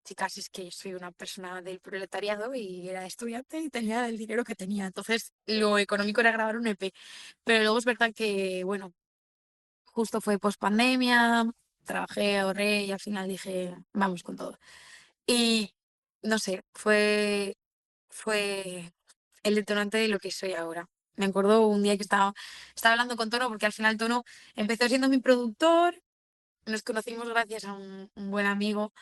chicas, es que soy una persona del proletariado y era estudiante y tenía el dinero que tenía. Entonces, lo económico era grabar un EP. Pero luego es verdad que, bueno, justo fue post pandemia, trabajé, ahorré y al final dije, vamos con todo. Y no sé, fue el detonante de lo que soy ahora. Me acuerdo un día que estaba hablando con Tono, porque al final Tono empezó siendo mi productor, nos conocimos gracias a un buen amigo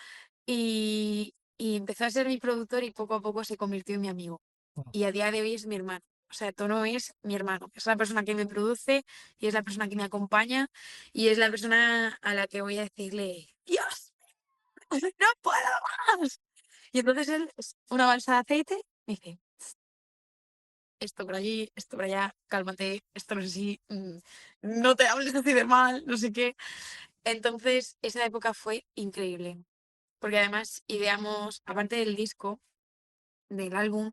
y empezó a ser mi productor y poco a poco se convirtió en mi amigo. Wow. Y a día de hoy es mi hermano. O sea, Tono es mi hermano. Es la persona que me produce y es la persona que me acompaña y es la persona a la que voy a decirle, Dios, no puedo más. Y entonces él es una balsa de aceite, me dice, esto por allí, esto por allá, cálmate, esto no sé si, no te hables así de mal, no sé qué. Entonces, esa época fue increíble, porque además ideamos, aparte del disco, del álbum,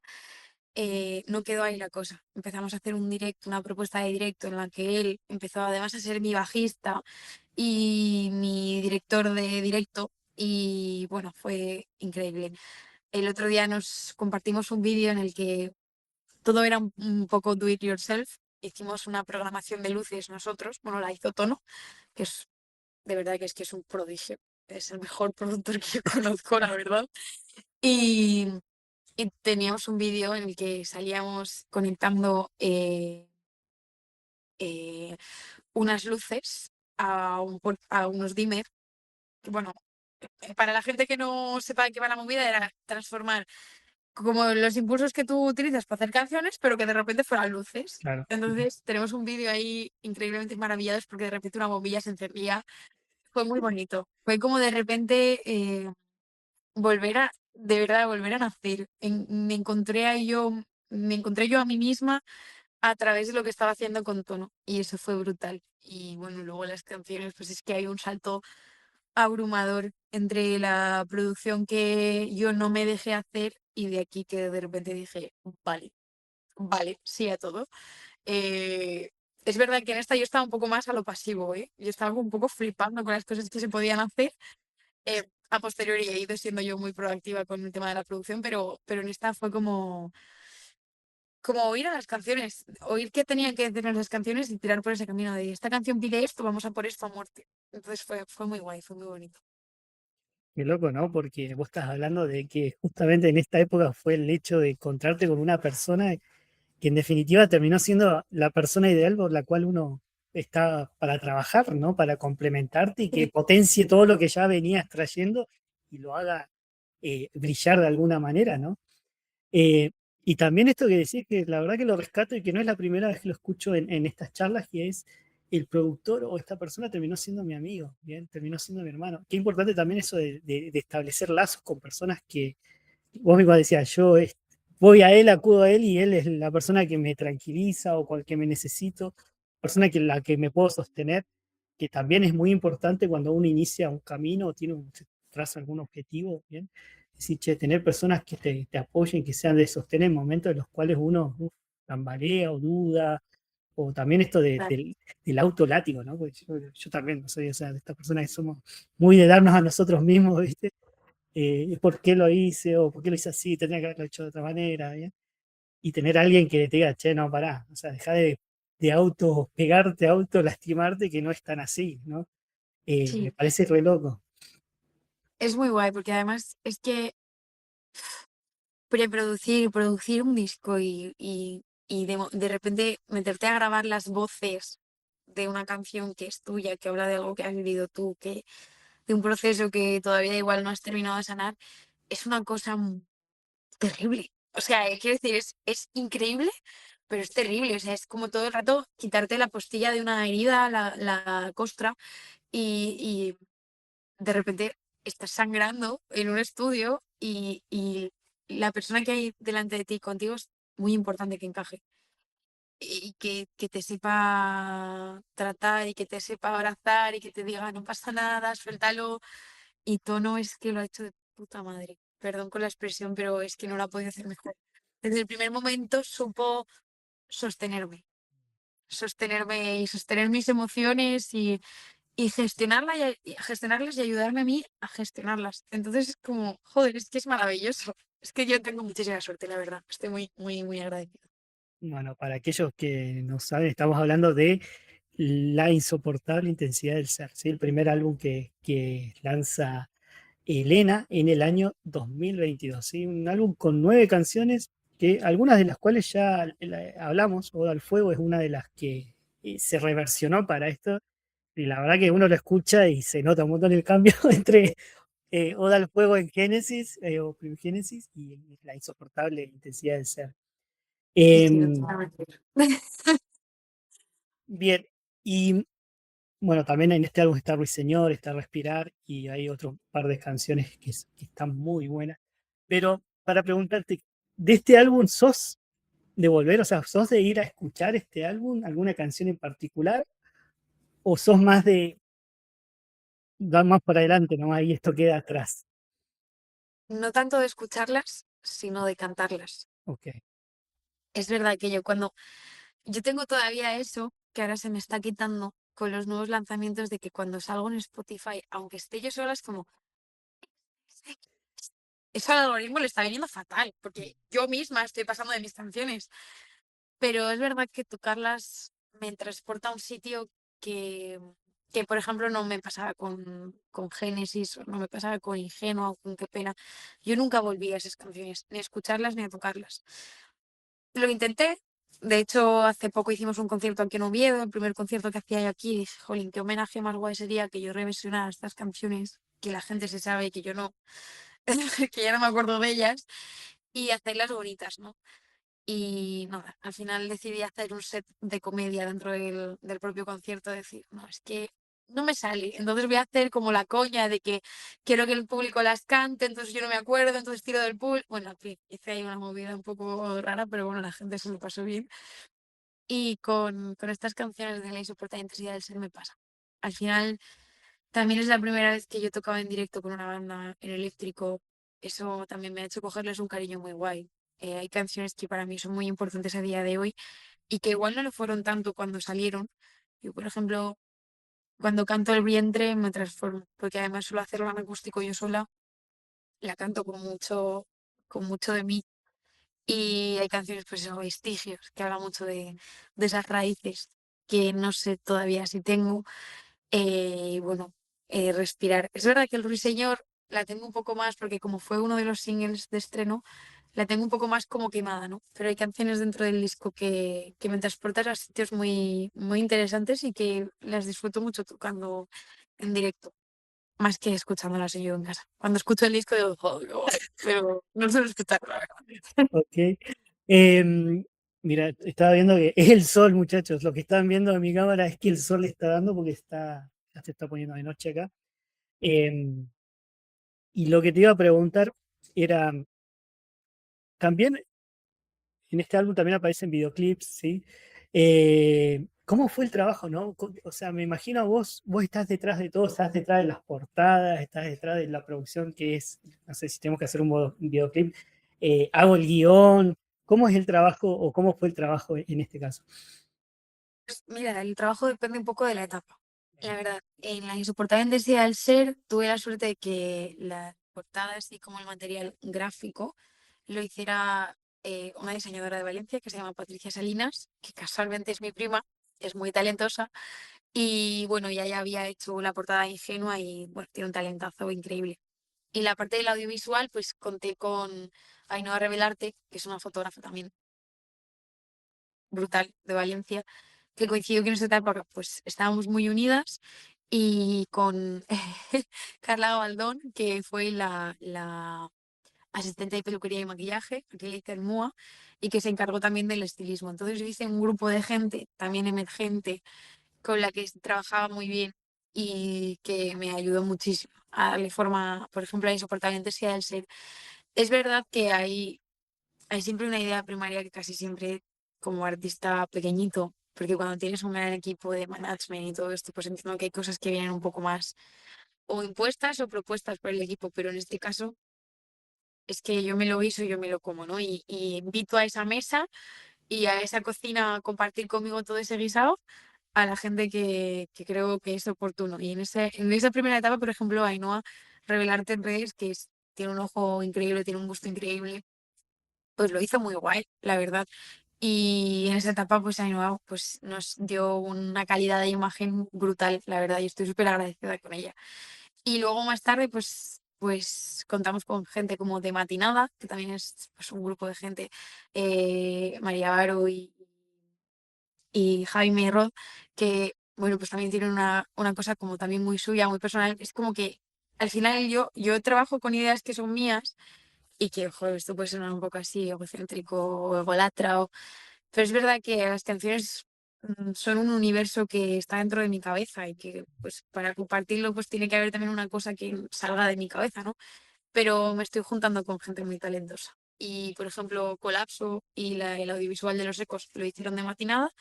no quedó ahí la cosa. Empezamos a hacer un directo, una propuesta de directo en la que él empezó además a ser mi bajista y mi director de directo y bueno, fue increíble. El otro día nos compartimos un vídeo en el que todo era un poco do it yourself. Hicimos una programación de luces nosotros, bueno, la hizo Tono, que es de verdad que es un prodigio. Es el mejor productor que yo conozco, la verdad. Y, y teníamos un vídeo en el que salíamos conectando eh, unas luces a unos dimmer. Que, bueno, para la gente que no sepa de qué va la movida, era transformar como los impulsos que tú utilizas para hacer canciones, pero que de repente fueran luces. Claro. Entonces tenemos un vídeo ahí increíblemente maravillados porque de repente una bombilla se encendía. Fue muy bonito. Fue como de repente de verdad, volver a nacer. Me encontré yo a mí misma a través de lo que estaba haciendo con Tono y eso fue brutal. Y bueno, luego las canciones, pues es que hay un salto abrumador entre la producción que yo no me dejé hacer y de aquí que de repente dije, vale, vale, sí a todo. Eh, es verdad que en esta yo estaba un poco más a lo pasivo, ¿eh? Yo estaba un poco flipando con las cosas que se podían hacer. A posteriori he ido siendo yo muy proactiva con el tema de la producción, pero en esta fue como oír a las canciones, oír qué tenían que decir las canciones y tirar por ese camino de esta canción pide esto, vamos a por esto a muerte. Entonces fue muy guay, fue muy bonito. Qué loco, ¿no? Porque vos estás hablando de que justamente en esta época fue el hecho de encontrarte con una persona que en definitiva terminó siendo la persona ideal por la cual uno está para trabajar, ¿no? Para complementarte y que potencie todo lo que ya venías trayendo y lo haga brillar de alguna manera, ¿no? Eh, y también esto que decís, que la verdad que lo rescato y que no es la primera vez que lo escucho en estas charlas, que es el productor o esta persona terminó siendo mi amigo, ¿bien? Terminó siendo mi hermano. Qué importante también eso de establecer lazos con personas que, vos mismo decías, voy a él, acudo a él y él es la persona que me tranquiliza o con el que me necesito, persona que la que me puedo sostener, que también es muy importante cuando uno inicia un camino o traza algún objetivo, ¿bien? Es decir, che, tener personas que te apoyen, que sean de sostén en momentos en los cuales uno tambalea o duda, o también esto del autolátigo, ¿no? Porque yo también soy, o sea, de estas personas que somos muy de darnos a nosotros mismos, ¿viste? ¿Por qué lo hice? O ¿por qué lo hice así? Tenía que haberlo hecho de otra manera, ¿bien? Y tener a alguien que te diga, che, no, pará, o sea, deja de auto pegarte, auto lastimarte, que no es tan así, ¿no? Me Sí, parece re loco. es muy guay porque además es que preproducir, producir un disco y de repente meterte a grabar las voces de una canción que es tuya, que habla de algo que has vivido tú, que de un proceso que todavía igual no has terminado de sanar, es una cosa terrible. O sea, quiero decir, es increíble, pero es terrible. O sea, es como todo el rato quitarte la postilla de una herida, la costra, y de repente estás sangrando en un estudio y la persona que hay delante de ti contigo es muy importante que encaje y que te sepa tratar y que te sepa abrazar y que te diga no pasa nada, suéltalo. Y Tono es que lo ha hecho de puta madre. Perdón con la expresión, pero es que no la ha podido hacer mejor. Desde el primer momento supo sostenerme, sostenerme y sostener mis emociones y gestionarlas y ayudarme a mí a gestionarlas. Entonces es como, joder, es que es maravilloso. Es que yo tengo muchísima suerte, la verdad. Estoy muy, muy, muy agradecida. Bueno, para aquellos que no saben, estamos hablando de La insoportable intensidad del ser, ¿sí? El primer álbum que lanza Elena en el año 2022, ¿sí? Un álbum con 9 canciones, que algunas de las cuales ya hablamos. Oda al Fuego es una de las que se reversionó para esto, y la verdad que uno lo escucha y se nota un montón el cambio entre Oda al Fuego en Génesis o Primigénesis y La insoportable intensidad del ser. Sí, sí, no te Em, voy a mentir. Bien, y bueno, también en este álbum está Ruiseñor, está Respirar y hay otro par de canciones que están muy buenas. Pero para preguntarte, ¿de este álbum sos de volver? O sea, ¿sos de ir a escuchar este álbum, alguna canción en particular? ¿O sos más de dar más para adelante, nomás y esto queda atrás? No tanto de escucharlas, sino de cantarlas. Ok, Es verdad que yo tengo todavía eso que ahora se me está quitando con los nuevos lanzamientos de que cuando salgo en Spotify, aunque esté yo sola, es como, eso al algoritmo le está viniendo fatal, porque yo misma estoy pasando de mis canciones. Pero es verdad que tocarlas me transporta a un sitio que, que por ejemplo, no me pasaba con Génesis, o no me pasaba con Ingenua o con Qué pena. Yo nunca volví a esas canciones, ni a escucharlas ni a tocarlas. Lo intenté. De hecho, hace poco hicimos un concierto aquí en Oviedo, el primer concierto que hacía yo aquí. Y dije, jolín, qué homenaje más guay sería que yo reversionara estas canciones que la gente se sabe y que yo no, que ya no me acuerdo de ellas, y hacerlas bonitas, ¿no? Y nada, al final decidí hacer un set de comedia dentro del propio concierto, decir, no, es que no me sale, entonces voy a hacer como la coña de que quiero que el público las cante, entonces yo no me acuerdo, entonces tiro del pool. Bueno, en fin, hice ahí una movida un poco rara, pero bueno, la gente se lo pasó bien. Y con estas canciones de La insoportable intensidad del ser me pasa. Al final, también es la primera vez que yo tocaba en directo con una banda en eléctrico. Eso también me ha hecho cogerles un cariño muy guay. Hay canciones que para mí son muy importantes a día de hoy y que igual no lo fueron tanto cuando salieron. Yo, por ejemplo, cuando canto El vientre me transformo, porque además suelo hacerlo en acústico yo sola, la canto con mucho de mí. Y hay canciones, pues eso, Vestigios, que habla mucho de esas raíces que no sé todavía si tengo. Y bueno, Respirar. Es verdad que El Ruiseñor la tengo un poco más, porque como fue uno de los singles de estreno, la tengo un poco más como quemada, ¿no? Pero hay canciones dentro del disco que me transportan a sitios muy, muy interesantes y que las disfruto mucho tocando en directo, más que escuchándolas yo en casa. Cuando escucho el disco digo, joder, qué guay, pero no suelo escucharlo, la verdad. ok. Em, Mira, estaba viendo que es el sol, muchachos. Lo que están viendo en mi cámara es que el sol le está dando porque ya se está poniendo de noche acá. Em, y lo que te iba a preguntar era, también en este álbum también aparecen videoclips, ¿sí? ¿Cómo fue el trabajo, no? O sea, me imagino vos estás detrás de todo, estás detrás de las portadas, estás detrás de la producción que es, no sé si tenemos que hacer un videoclip, hago el guión. ¿Cómo es el trabajo o cómo fue el trabajo en este caso? Pues mira, el trabajo depende un poco de la etapa. La verdad, en La insoportable intensidad del ser tuve la suerte de que la portada, así como el material gráfico, lo hiciera una diseñadora de Valencia que se llama Patricia Salinas, que casualmente es mi prima, es muy talentosa. Y bueno, ella ya había hecho la portada Ingenua y bueno, tiene un talentazo increíble. Y la parte del audiovisual, pues conté con Ainhoa Revelarte, que es una fotógrafa también brutal de Valencia, que coincidió que en esa época pues estábamos muy unidas, y con Carla Gabaldón, que fue la asistente de peluquería y maquillaje, que le hice el MUA, y que se encargó también del estilismo. Entonces yo hice un grupo de gente también emergente con la que trabajaba muy bien y que me ayudó muchísimo a darle forma, por ejemplo, a Insoportable Intensidad del Ser. Es verdad que hay siempre una idea primaria que casi siempre como artista pequeñito, porque cuando tienes un gran equipo de management y todo esto, pues entiendo que hay cosas que vienen un poco más o impuestas o propuestas por el equipo, pero en este caso es que yo me lo guiso y yo me lo como, ¿no? Y invito a esa mesa y a esa cocina a compartir conmigo todo ese guisado a la gente que creo que es oportuno. Y en esa primera etapa, por ejemplo, Ainhoa, revelarte en redes, tiene un ojo increíble, tiene un gusto increíble, pues lo hizo muy guay, la verdad. Y en esa etapa, pues Ainhoa pues, nos dio una calidad de imagen brutal, la verdad, y estoy súper agradecida con ella. Y luego más tarde, pues contamos con gente como de Matinada, que también es pues, un grupo de gente, María Varo y Jaime Rod, que bueno, pues también tienen una cosa como también muy suya, muy personal. Es como que al final yo trabajo con ideas que son mías y que, joder, esto puede sonar un poco así, egocéntrico o egolatra, pero es verdad que las canciones son un universo que está dentro de mi cabeza y que pues para compartirlo pues tiene que haber también una cosa que salga de mi cabeza, ¿no? Pero me estoy juntando con gente muy talentosa. Y, por ejemplo, Colapso y el audiovisual de Los Ecos lo hicieron de Matinada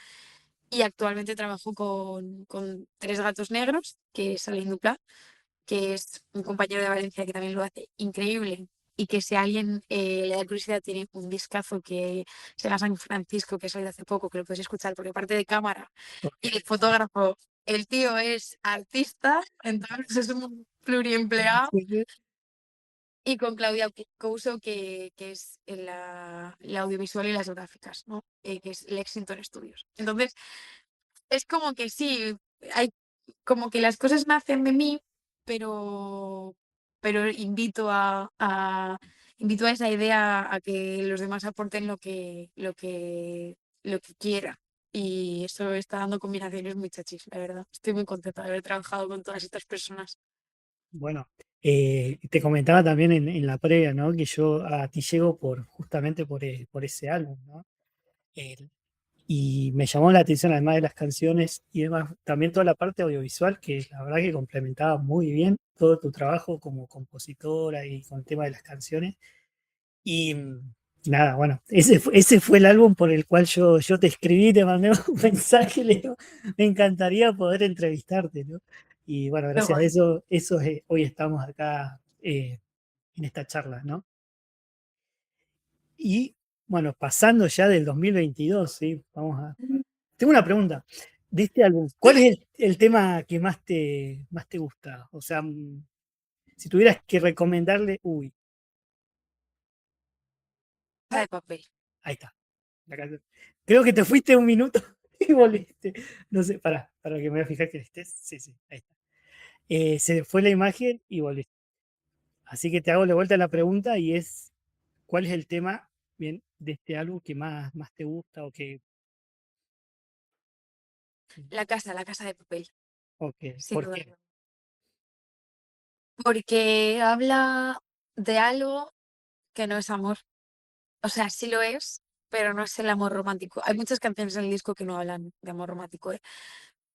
y actualmente trabajo con Tres Gatos Negros, que es Alain Duplat, que es un compañero de Valencia que también lo hace increíble y que si a alguien le da curiosidad tiene un discazo que se llama San Francisco, que ha salido hace poco, que lo puedes escuchar porque aparte de cámara Ok. y de fotógrafo, el tío es artista, entonces es un pluriempleado. Sí, sí. Y con Claudia Couso, que es la audiovisual y las gráficas, ¿no? Que es Lexington Studios. Entonces, es como que sí, hay como que las cosas nacen de mí, pero, pero invito a esa idea a que los demás aporten lo que quiera. Y eso está dando combinaciones muy chachis, la verdad. Estoy muy contenta de haber trabajado con todas estas personas. Bueno, te comentaba también en la previa, ¿no? Que yo a ti llego justamente por ese álbum, ¿no? El- y me llamó la atención, además de las canciones y demás, también toda la parte audiovisual, que la verdad que complementaba muy bien todo tu trabajo como compositora y con el tema de las canciones. Y nada, bueno, ese fue el álbum por el cual yo te escribí, te mandé un mensaje, le digo, me encantaría poder entrevistarte, ¿no? Y bueno, Qué gracias a guay. eso hoy estamos acá en esta charla, ¿no? Y bueno, pasando ya del 2022, ¿sí? Tengo una pregunta. De este álbum, ¿cuál es Dime. el tema que más te gusta? O sea, si tuvieras que recomendarle, uy, Casa de papel. ahí está. La canción. Creo que te fuiste un minuto y volviste. No sé, para que me voy a fijar que estés. Sí, sí, ahí está. Se fue la imagen y volviste. Así que te hago de vuelta la pregunta y es, ¿cuál es el tema bien de este álbum que más te gusta o que... La casa de papel, Ok, sin ¿por duda. qué? Porque habla de algo que no es amor. O sea, sí lo es, pero no es el amor romántico. Hay muchas canciones en el disco que no hablan de amor romántico, ¿eh?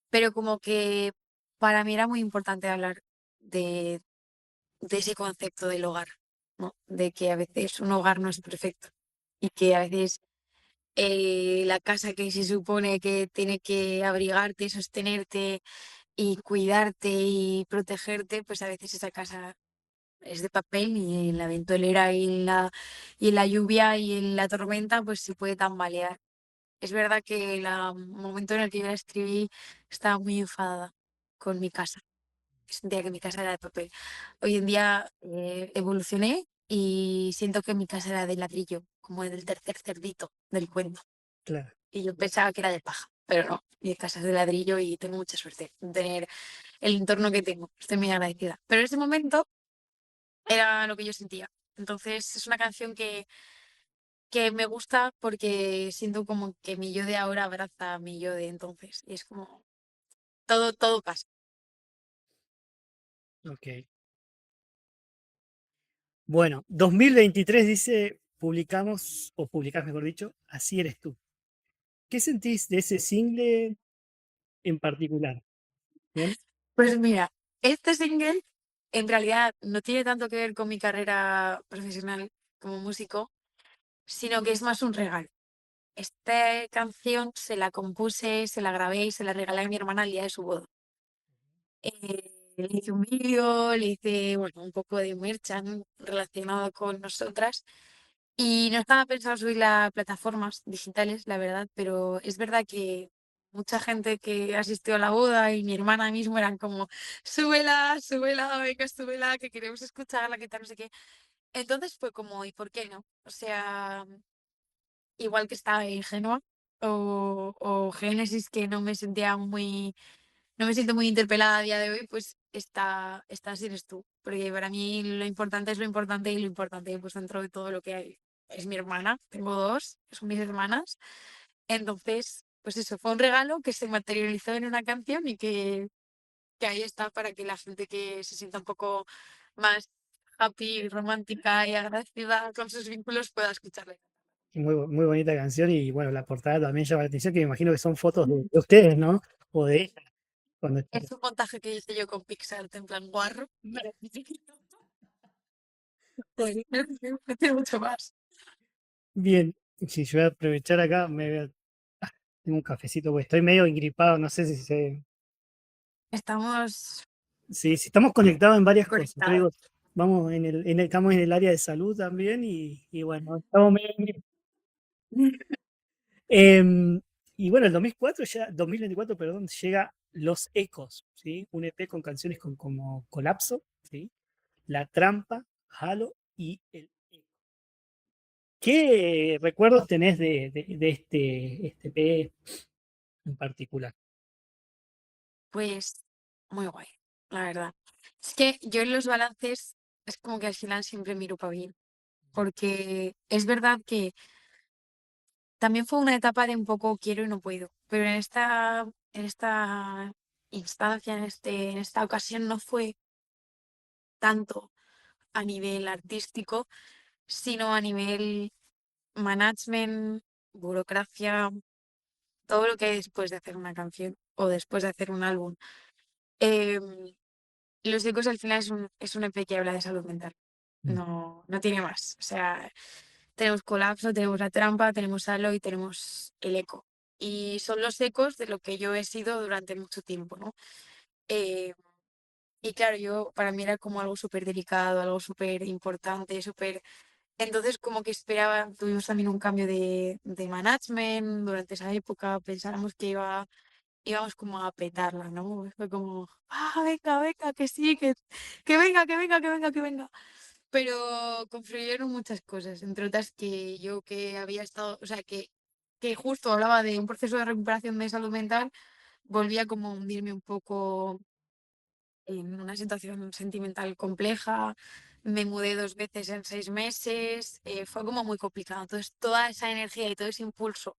Pero como que para mí era muy importante hablar de, de ese concepto del hogar, ¿no? De que a veces un hogar no es perfecto y que a veces la casa que se supone que tiene que abrigarte, sostenerte y cuidarte y protegerte, pues a veces esa casa es de papel y en la ventolera y en la lluvia y en la tormenta pues se puede tambalear. Es verdad que el momento en el que yo la escribí estaba muy enfadada con mi casa. Sentía que mi casa era de papel. Hoy en día evolucioné y siento que mi casa era de ladrillo, como del tercer cerdito del cuento. Claro, Y yo pensaba que era de paja, pero no. Mi casa es de ladrillo y tengo mucha suerte de tener el entorno que tengo. Estoy muy agradecida. Pero en ese momento era lo que yo sentía. Entonces es una canción que me gusta porque siento como que mi yo de ahora abraza a mi yo de entonces. Y es como todo pasa. ok. Bueno, 2023 dice, publicamos, o publicás mejor dicho, Así eres tú. ¿Qué sentís de ese single en particular? ¿Bien? Pues mira, este single en realidad no tiene tanto que ver con mi carrera profesional como músico, sino que es más un regalo. Esta canción se la compuse, se la grabé y se la regalé a mi hermana el día de su boda. Le hice un vídeo, le hice bueno, un poco de merchan relacionado con nosotras y no estaba pensado subirla a plataformas digitales, la verdad, pero es verdad que mucha gente que asistió a la boda y mi hermana mismo eran como, súbela, súbela, venga, súbela, que queremos escucharla, que tal, no sé qué. Entonces fue como, ¿y por qué no? O sea, igual que estaba Ingenua o Génesis, que no me sentía muy, no me siento muy interpelada a día de hoy, pues esta sí eres tú. Porque para mí lo importante es lo importante y lo importante, pues dentro de todo lo que hay, es mi hermana. Tengo dos, que son mis hermanas. Entonces, pues eso, fue un regalo que se materializó en una canción y que ahí está para que la gente que se sienta un poco más happy, romántica y agradecida con sus vínculos pueda escucharla. Muy bonita canción y bueno, la portada también llama la atención, que me imagino que son fotos de ustedes, ¿no? O de ella, cuando Es un montaje que hice yo con Pixar, en plan guarro. Pues, no tiene mucho más. bien, si yo voy a aprovechar acá, tengo un cafecito, porque estoy medio engripado, no sé Estamos si estamos conectados en varias cosas. Yo conectados. digo, vamos estamos en el área de salud también y bueno, estamos medio engripados. Y bueno, el 2024, perdón, llega Los Ecos, ¿sí? Un EP con canciones como Colapso, ¿sí? La Trampa, Halo y El Eco. ¿Qué recuerdos tenés de este EP en particular? Pues muy guay, la verdad. Es que yo en los balances es como que al final siempre miro para bien, porque es verdad que también fue una etapa de un poco quiero y no puedo, pero en esta instancia, en esta ocasión no fue tanto a nivel artístico, sino a nivel management, burocracia, todo lo que hay después de hacer una canción o después de hacer un álbum. Em, Los Ecos al final es un EP que habla de salud mental. Mm. No tiene más. O sea, tenemos Colapso, tenemos La Trampa, tenemos Halo y tenemos El Eco. Y son los ecos de lo que yo he sido durante mucho tiempo, ¿no? Eh, y claro, para mí era como algo súper delicado, algo súper importante, súper. Entonces, como que esperaba, tuvimos también un cambio de management durante esa época, pensábamos que íbamos como a petarla, ¿no? Fue como, venga, venga, que sí, que venga, que venga, que venga, que venga. Pero confluyeron muchas cosas, entre otras que yo que había estado, o sea, que justo hablaba de un proceso de recuperación de salud mental, volvía como a hundirme un poco en una situación sentimental compleja. Me mudé 2 veces en 6 meses, fue como muy complicado. Entonces, toda esa energía y todo ese impulso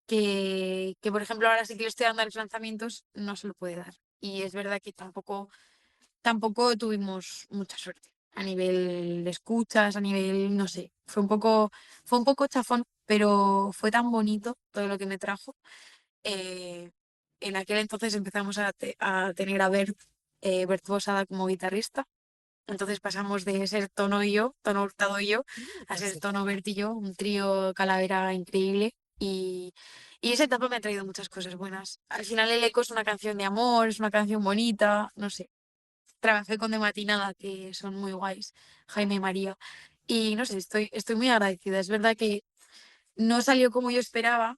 que, por ejemplo, ahora sí que le estoy dando a los lanzamientos, no se lo puede dar. Y es verdad que tampoco tuvimos mucha suerte a nivel de escuchas, a nivel, no sé, fue un poco chafón, pero fue tan bonito todo lo que me trajo. Eh, en aquel entonces empezamos a tener a Bert Bosada como guitarrista. Entonces pasamos de ser Tono y yo, Tono Hurtado y yo, a ser Hace- Tono, Bert y yo, un trío calavera increíble. Y esa etapa me ha traído muchas cosas buenas. Al final el eco es una canción de amor, es una canción bonita, no sé. Trabajé con De Matinada, que son muy guays, Jaime y María. Y no sé, estoy muy agradecida. Es verdad que no salió como yo esperaba,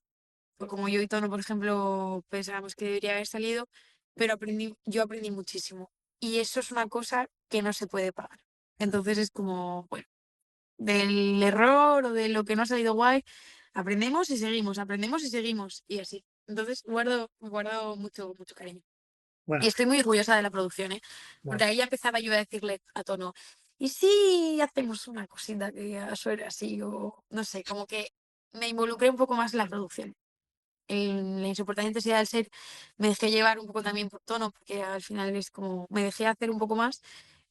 o como yo y Tono, por ejemplo, pensábamos que debería haber salido, pero yo aprendí muchísimo. Y eso es una cosa que no se puede pagar. Entonces es como, bueno, del error o de lo que no ha salido guay, aprendemos y seguimos, aprendemos y seguimos, y así. Entonces guardo mucho, mucho cariño. Y Bueno, estoy muy orgullosa de la producción, ¿eh? bueno, Porque ahí ya empezaba yo a decirle a Tono, ¿y si hacemos una cosita que suene así? O no sé, como que me involucré un poco más en la producción. En la insoportable intensidad del ser me dejé llevar un poco también por Tono, porque al final es como, me dejé hacer un poco más.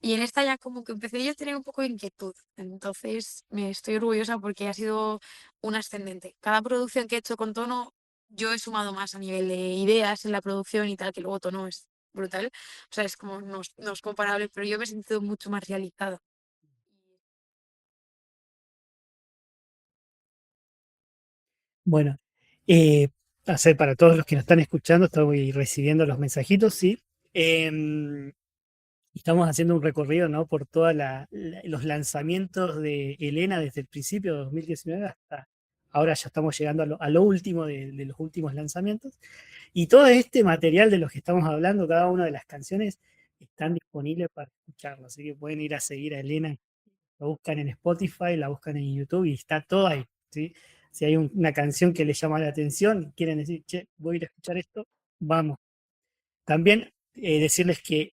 Y en esta ya como que empecé yo a tener un poco de inquietud. Entonces me estoy orgullosa porque ha sido un ascendente. Cada producción que he hecho con Tono, yo he sumado más a nivel de ideas en la producción y tal, que luego Tono es brutal. O sea, es como, no es comparable, pero yo me he sentido mucho más realizada. bueno. Eh, Hacer para todos los que nos están escuchando, estoy recibiendo los mensajitos, sí. Em, Estamos haciendo un recorrido, ¿no? Por todos los lanzamientos de Elena desde el principio de 2019 hasta ahora ya estamos llegando a lo último de los últimos lanzamientos. Y todo este material de los que estamos hablando, cada una de las canciones, están disponibles para escucharlo. Así que pueden ir a seguir a Elena, la buscan en Spotify, la buscan en YouTube y está todo ahí. ¿Sí? Si hay una canción que les llama la atención, quieren decir, che, voy a ir a escuchar esto, vamos. También decirles que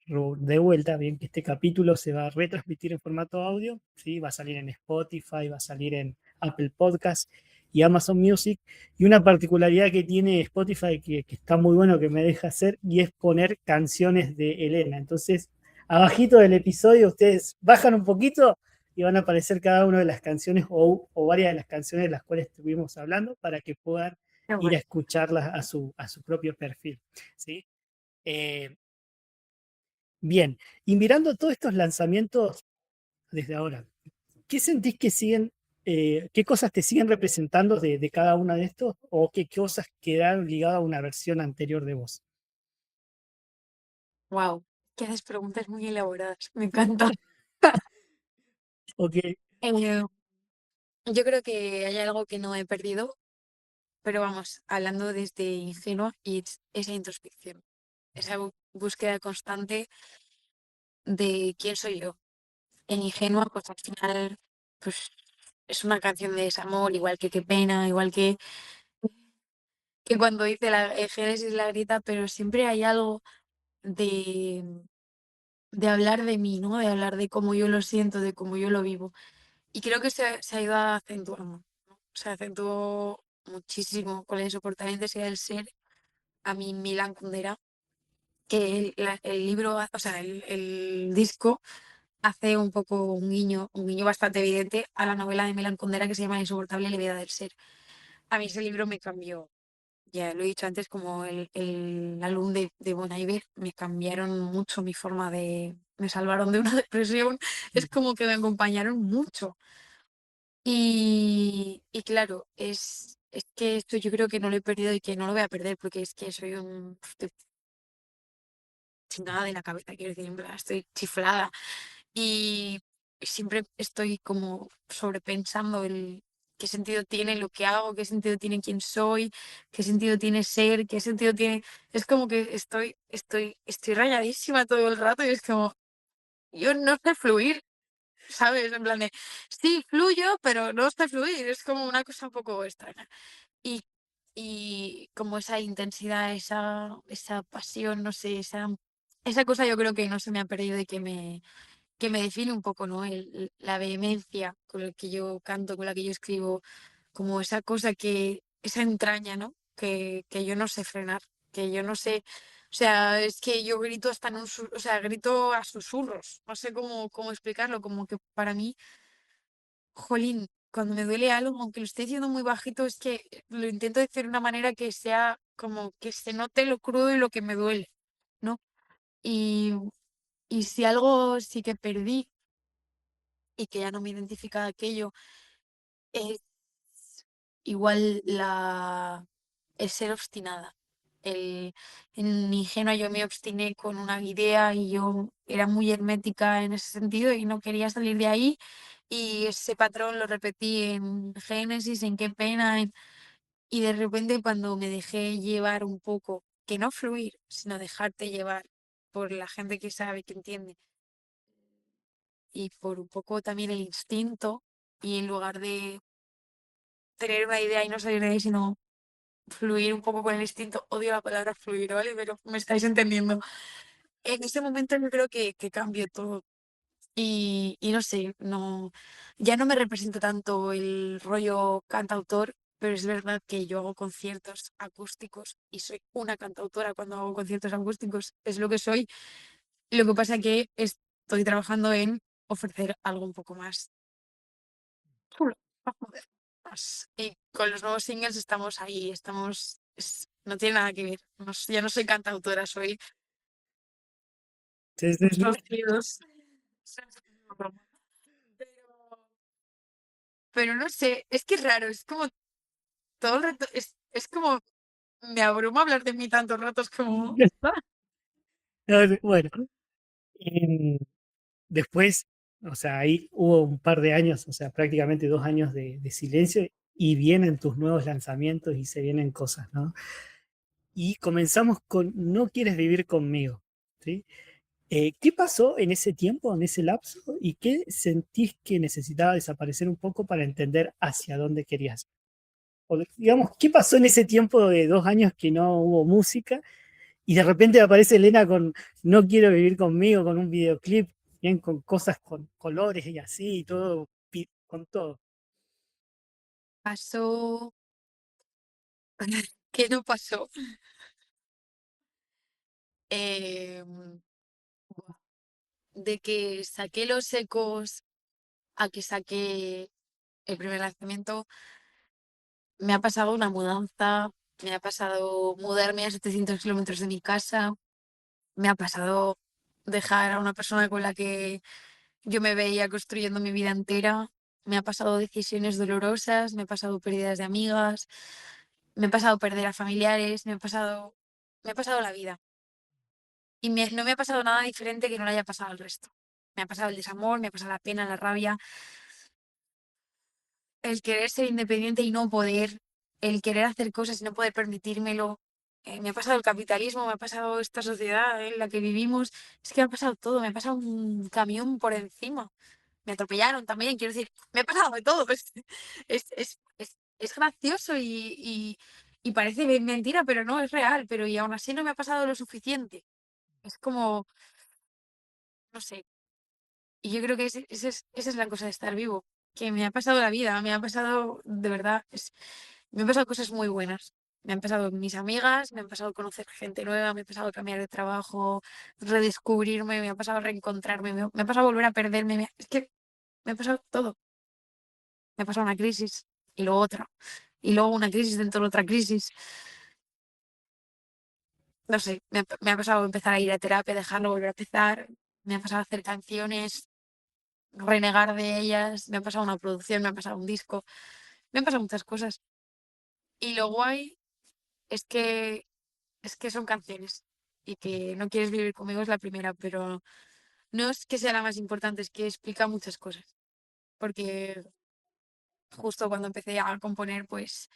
de vuelta, bien que este capítulo se va a retransmitir en formato audio, ¿sí? Va a salir en Spotify, va a salir en Apple Podcast y Amazon Music. Y una particularidad que tiene Spotify que está muy bueno que me deja hacer y es poner canciones de Elena. Entonces, abajito del episodio ustedes bajan un poquito y van a aparecer cada una de las canciones o varias de las canciones de las cuales estuvimos hablando para que puedan Qué ir a guay. escucharlas a su propio perfil. ¿Sí? Eh, Bien, y mirando todos estos lanzamientos desde ahora, ¿qué sentís que siguen, qué cosas te siguen representando de cada una de estos o qué cosas quedaron ligadas a una versión anterior de vos? Wow, que haces preguntas muy elaboradas. Me encanta. Ok, Eh, yo creo que hay algo que no he perdido, pero vamos, hablando desde ingenua y es esa introspección, esa búsqueda constante de quién soy yo. En ingenua, pues al final, pues es una canción de desamor, igual que Qué pena, igual que cuando dice la Génesis la grita, pero siempre hay algo de, de hablar de mí, ¿no? De hablar de cómo yo lo siento, de cómo yo lo vivo. Y creo que se ha ido acentuando, ¿no? Se acentuó muchísimo con la insoportable sea del ser a mi Milan Kundera, que el libro, o sea, el disco hace un poco un guiño bastante evidente a la novela de Milan Kundera que se llama La insoportable levedad del ser. A mí ese libro me cambió, ya lo he dicho antes, como el álbum de Bon Iver, me cambiaron mucho mi forma de... Me salvaron de una depresión, es como que me acompañaron mucho. Y claro, es que esto yo creo que no lo he perdido y que no lo voy a perder porque es que soy un... Estoy chingada de la cabeza, quiero decir, en plan, estoy chiflada. Y siempre estoy como sobrepensando el qué sentido tiene lo que hago, qué sentido tiene quién soy, qué sentido tiene ser, qué sentido tiene... Es como que estoy rayadísima todo el rato y es como, yo no sé fluir, ¿sabes? En plan de, sí, fluyo, pero no sé fluir, es como una cosa un poco extraña. Y, y como esa intensidad, esa pasión, no sé, esa cosa yo creo que no se me ha perdido y que me define un poco, ¿no? La vehemencia con la que yo canto, con la que yo escribo, como esa cosa esa entraña, ¿no? Que yo no sé frenar, que yo no sé, o sea, es que yo grito hasta en o sea, grito a susurros, no sé cómo explicarlo, como que para mí, jolín, cuando me duele algo, aunque lo esté diciendo muy bajito, es que lo intento decir de una manera que sea como que se note lo crudo y lo que me duele, ¿no? Y, y si algo sí que perdí y que ya no me identifica aquello, es igual el ser obstinada. El, en Ingenua yo me obstiné con una idea y yo era muy hermética en ese sentido y no quería salir de ahí. Y ese patrón lo repetí en Génesis, en Qué pena. Y de repente cuando me dejé llevar un poco, que no fluir, sino dejarte llevar por la gente que sabe, que entiende, y por un poco también el instinto, y en lugar de tener una idea y no salir de ahí, sino fluir un poco con el instinto. Odio la palabra fluir, ¿vale? Pero me estáis entendiendo. En ese momento yo creo que cambió todo. Y no sé, no, ya no me representa tanto el rollo cantautor, pero es verdad que yo hago conciertos acústicos y soy una cantautora cuando hago conciertos acústicos, es lo que soy. Lo que pasa que estoy trabajando en ofrecer algo un poco más chulo, más moderno, y con los nuevos singles estamos ahí, no tiene nada que ver. Ya no soy cantautora, soy sí, sí, sí. rocíos. Pero, pero no sé, es que es raro, es como todo el rato, es como me abruma hablar de mí tantos ratos como. Bueno, em, después, o sea, ahí hubo un par de años, o sea, prácticamente 2 años de silencio y vienen tus nuevos lanzamientos y se vienen cosas, ¿no? Y comenzamos con No quieres vivir conmigo, ¿sí? ¿Qué pasó en ese tiempo, en ese lapso, y qué sentís que necesitaba desaparecer un poco para entender hacia dónde querías? O, digamos, ¿qué pasó en ese tiempo de 2 años que no hubo música y de repente aparece Elena con No quiero vivir conmigo, con un videoclip, bien, con cosas con colores y así, y todo, con todo? Pasó, ¿qué no pasó? Em, de que saqué los ecos a que saqué el primer lanzamiento, me ha pasado una mudanza, me ha pasado mudarme a 700 kilómetros de mi casa, me ha pasado dejar a una persona con la que yo me veía construyendo mi vida entera, me ha pasado decisiones dolorosas, me ha pasado pérdidas de amigas, me ha pasado perder a familiares, me ha pasado la vida. Y no me ha pasado nada diferente que no le haya pasado al resto. Me ha pasado el desamor, me ha pasado la pena, la rabia, el querer ser independiente y no poder, el querer hacer cosas y no poder permitírmelo. Me ha pasado el capitalismo, me ha pasado esta sociedad en la que vivimos. Es que me ha pasado todo, me ha pasado un camión por encima. Me atropellaron también, quiero decir, me ha pasado de todo. Es gracioso y parece mentira, pero no, es real. Pero y aún así no me ha pasado lo suficiente. Es como, no sé. Y yo creo que esa es la cosa de estar vivo, que me ha pasado la vida, me ha pasado, de verdad, me han pasado cosas muy buenas. Me han pasado mis amigas, me han pasado conocer gente nueva, me ha pasado cambiar de trabajo, redescubrirme, me ha pasado reencontrarme, me ha pasado volver a perderme. Es que me ha pasado todo. Me ha pasado una crisis y luego otra, y luego una crisis dentro de otra crisis. No sé, me ha pasado empezar a ir a terapia, dejarlo, volver a empezar. Me ha pasado hacer canciones, renegar de ellas, me ha pasado una producción, me ha pasado un disco, me han pasado muchas cosas. Y lo guay es que son canciones y que No quieres vivir conmigo es la primera, pero no es que sea la más importante, es que explica muchas cosas. Porque justo cuando empecé a componer, pues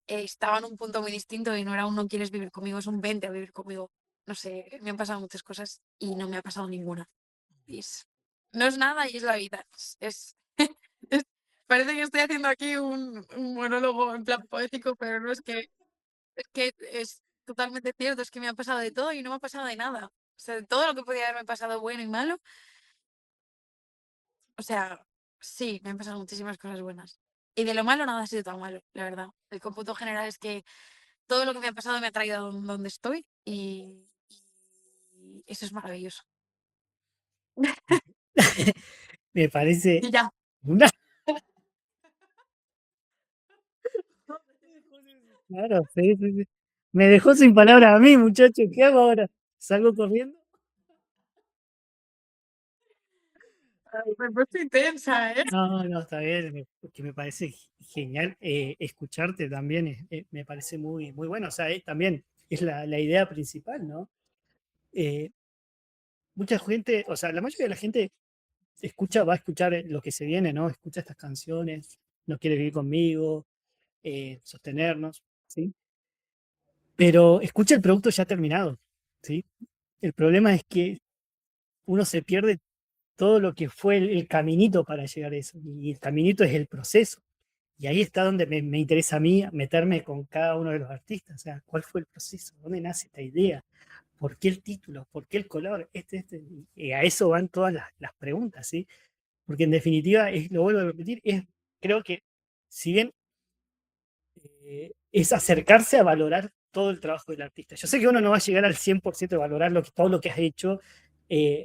estaba en un punto muy distinto y no era un No quieres vivir conmigo, es un vente a vivir conmigo. No sé, me han pasado muchas cosas y no me ha pasado ninguna. Y no es nada y es la vida. Es- parece que estoy haciendo aquí un monólogo en plan poético, pero no es que es totalmente cierto, es que me ha pasado de todo y no me ha pasado de nada. O sea, de todo lo que podía haberme pasado bueno y malo, o sea, sí, me han pasado muchísimas cosas buenas. Y de lo malo nada ha sido tan malo, la verdad. El cómputo general es que todo lo que me ha pasado me ha traído a donde estoy y eso es maravilloso. Me parece Y ya. una... Claro, sí, sí, sí. Me dejó sin palabras a mí, muchacho. ¿Qué hago ahora? ¿Salgo corriendo? Ay, me he puesto intensa, ¿eh? No, no, está bien, porque me parece genial escucharte también, me parece muy, muy bueno, o sea, también es la idea principal, ¿no? Eh, Mucha gente, o sea, la mayoría de la gente va a escuchar lo que se viene, ¿no? Escucha estas canciones, No quiere vivir conmigo, Sostenernos, ¿sí? Pero escucha el producto ya terminado, ¿sí? El problema es que uno se pierde todo lo que fue el caminito para llegar a eso, y el caminito es el proceso. Y ahí está donde me interesa a mí meterme con cada uno de los artistas. O sea, ¿cuál fue el proceso? ¿Dónde nace esta idea? ¿Por qué el título? ¿Por qué el color? Y a eso van todas las preguntas, ¿sí? Porque en definitiva, lo vuelvo a repetir, creo que si bien es acercarse a valorar todo el trabajo del artista. Yo sé que uno no va a llegar al 100% de valorar todo lo que has hecho,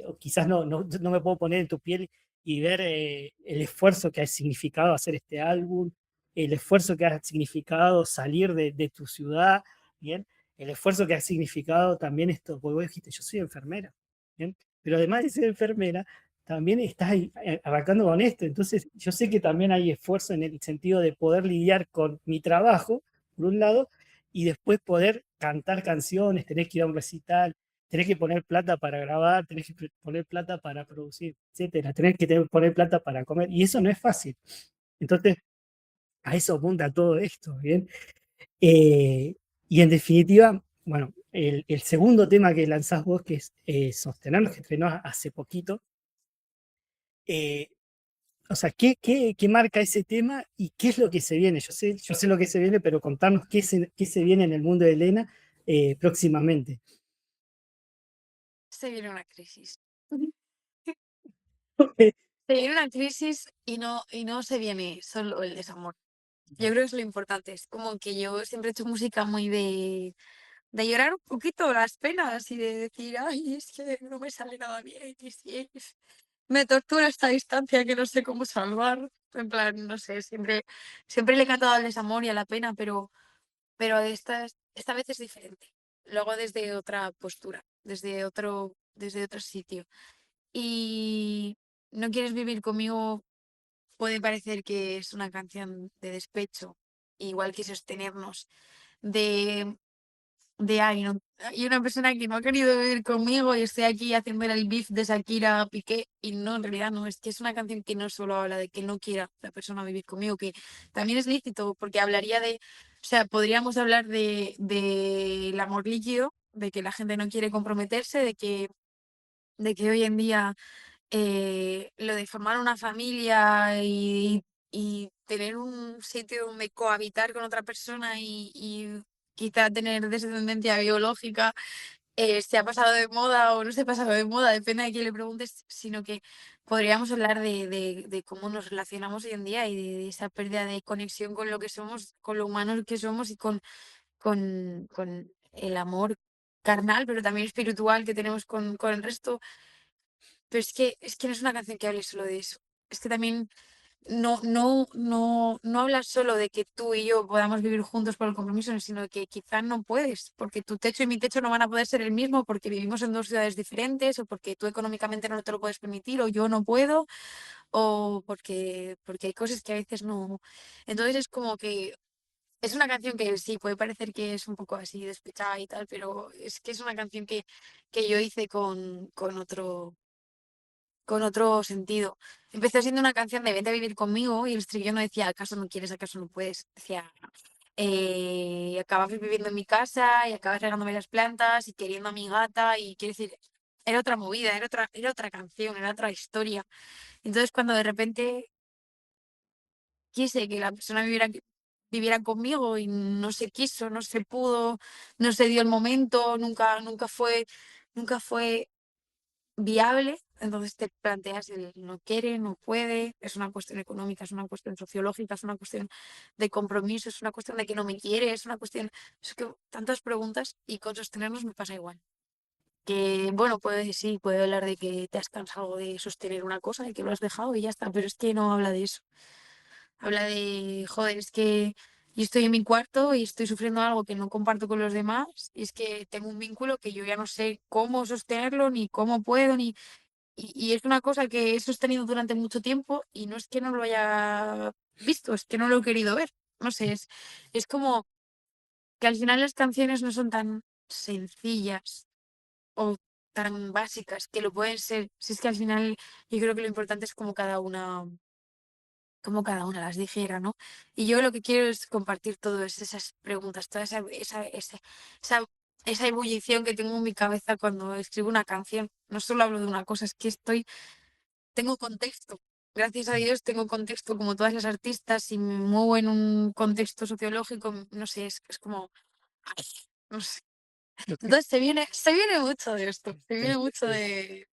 o quizás no me puedo poner en tu piel y ver el esfuerzo que ha significado hacer este álbum, el esfuerzo que ha significado salir de tu ciudad, ¿bien? El esfuerzo que ha significado también esto, porque vos dijiste, yo soy enfermera, ¿bien? Pero además de ser enfermera, también estás arrancando con esto. Entonces, yo sé que también hay esfuerzo en el sentido de poder lidiar con mi trabajo, por un lado, y después poder cantar canciones, tenés que ir a un recital, tenés que poner plata para grabar, tenés que poner plata para producir, etcétera, tenés que poner plata para comer, y eso no es fácil. Entonces, a eso apunta todo esto, ¿bien? Y en definitiva, bueno, el segundo tema que lanzás vos, que es Sostenernos, que estrenó hace poquito, eh, o sea, ¿qué marca ese tema y qué es lo que se viene? Yo sé lo que se viene, pero contarnos qué se viene en el mundo de Elena próximamente. Se viene una crisis. Ok. Se viene una crisis y no se viene solo el desamor. Yo creo que es lo importante. Es como que yo siempre he hecho música muy de llorar un poquito las penas y de decir, ay, es que no me sale nada bien, y sí, me tortura esta distancia que no sé cómo salvar. En plan, no sé, siempre le he cantado al desamor y a la pena, pero esta vez es diferente. Lo hago desde otra postura, desde otro sitio. Y no quieres vivir conmigo, puede parecer que es una canción de despecho, igual que sostenernos, de ay, no, hay una persona que no ha querido vivir conmigo y estoy aquí haciendo el beef de Shakira a Piqué y no, en realidad no, es que es una canción que no solo habla de que no quiera la persona vivir conmigo, que también es lícito porque hablaría o sea, podríamos hablar del amor líquido, de que la gente no quiere comprometerse, de que hoy en día lo de formar una familia y tener un sitio donde cohabitar con otra persona y quizá tener descendencia biológica se ha pasado de moda o no se ha pasado de moda, depende de quién le preguntes, sino que podríamos hablar de cómo nos relacionamos hoy en día y de esa pérdida de conexión con lo que somos, con lo humanos que somos y con el amor carnal, pero también espiritual que tenemos con el resto. Pero es que no es una canción que hable solo de eso. Es que también no hablas solo de que tú y yo podamos vivir juntos por el compromiso, sino de que quizás no puedes, porque tu techo y mi techo no van a poder ser el mismo, porque vivimos en dos ciudades diferentes, o porque tú económicamente no te lo puedes permitir, o yo no puedo, o porque hay cosas que a veces no. Entonces es como que es una canción que sí, puede parecer que es un poco así despechada y tal, pero es que es una canción que yo hice con otro sentido. Empezó siendo una canción de vente a vivir conmigo y el estribillo no decía acaso no quieres, acaso no puedes. Decía acabas viviendo en mi casa y acabas regándome las plantas y queriendo a mi gata y quiero decir, era otra movida, era otra canción, era otra historia. Entonces cuando de repente quise que la persona viviera conmigo y no se quiso, no se pudo, no se dio el momento, nunca fue viable, entonces te planteas el no quiere, no puede, es una cuestión económica, es una cuestión sociológica, es una cuestión de compromiso, es una cuestión de que no me quiere, es una cuestión, es que tantas preguntas y con sostenernos me pasa igual. Que bueno, sí, puede hablar de que te has cansado de sostener una cosa y que lo has dejado y ya está, pero es que no habla de eso. Habla de, joder, es que yo estoy en mi cuarto y estoy sufriendo algo que no comparto con los demás y es que tengo un vínculo que yo ya no sé cómo sostenerlo, ni cómo puedo, y es una cosa que he sostenido durante mucho tiempo y no es que no lo haya visto, es que no lo he querido ver. No sé, es como que al final las canciones no son tan sencillas o tan básicas que lo pueden ser. Si es que al final yo creo que lo importante es como cada una las dijera, ¿no? Y yo lo que quiero es compartir todas esas preguntas, toda esa, esa ebullición que tengo en mi cabeza cuando escribo una canción. No solo hablo de una cosa, es que tengo contexto. Gracias a Dios tengo contexto como todas las artistas y me muevo en un contexto sociológico, no sé, es como, ay, no sé. Ok, Entonces se viene mucho de esto, se viene mucho perfecto.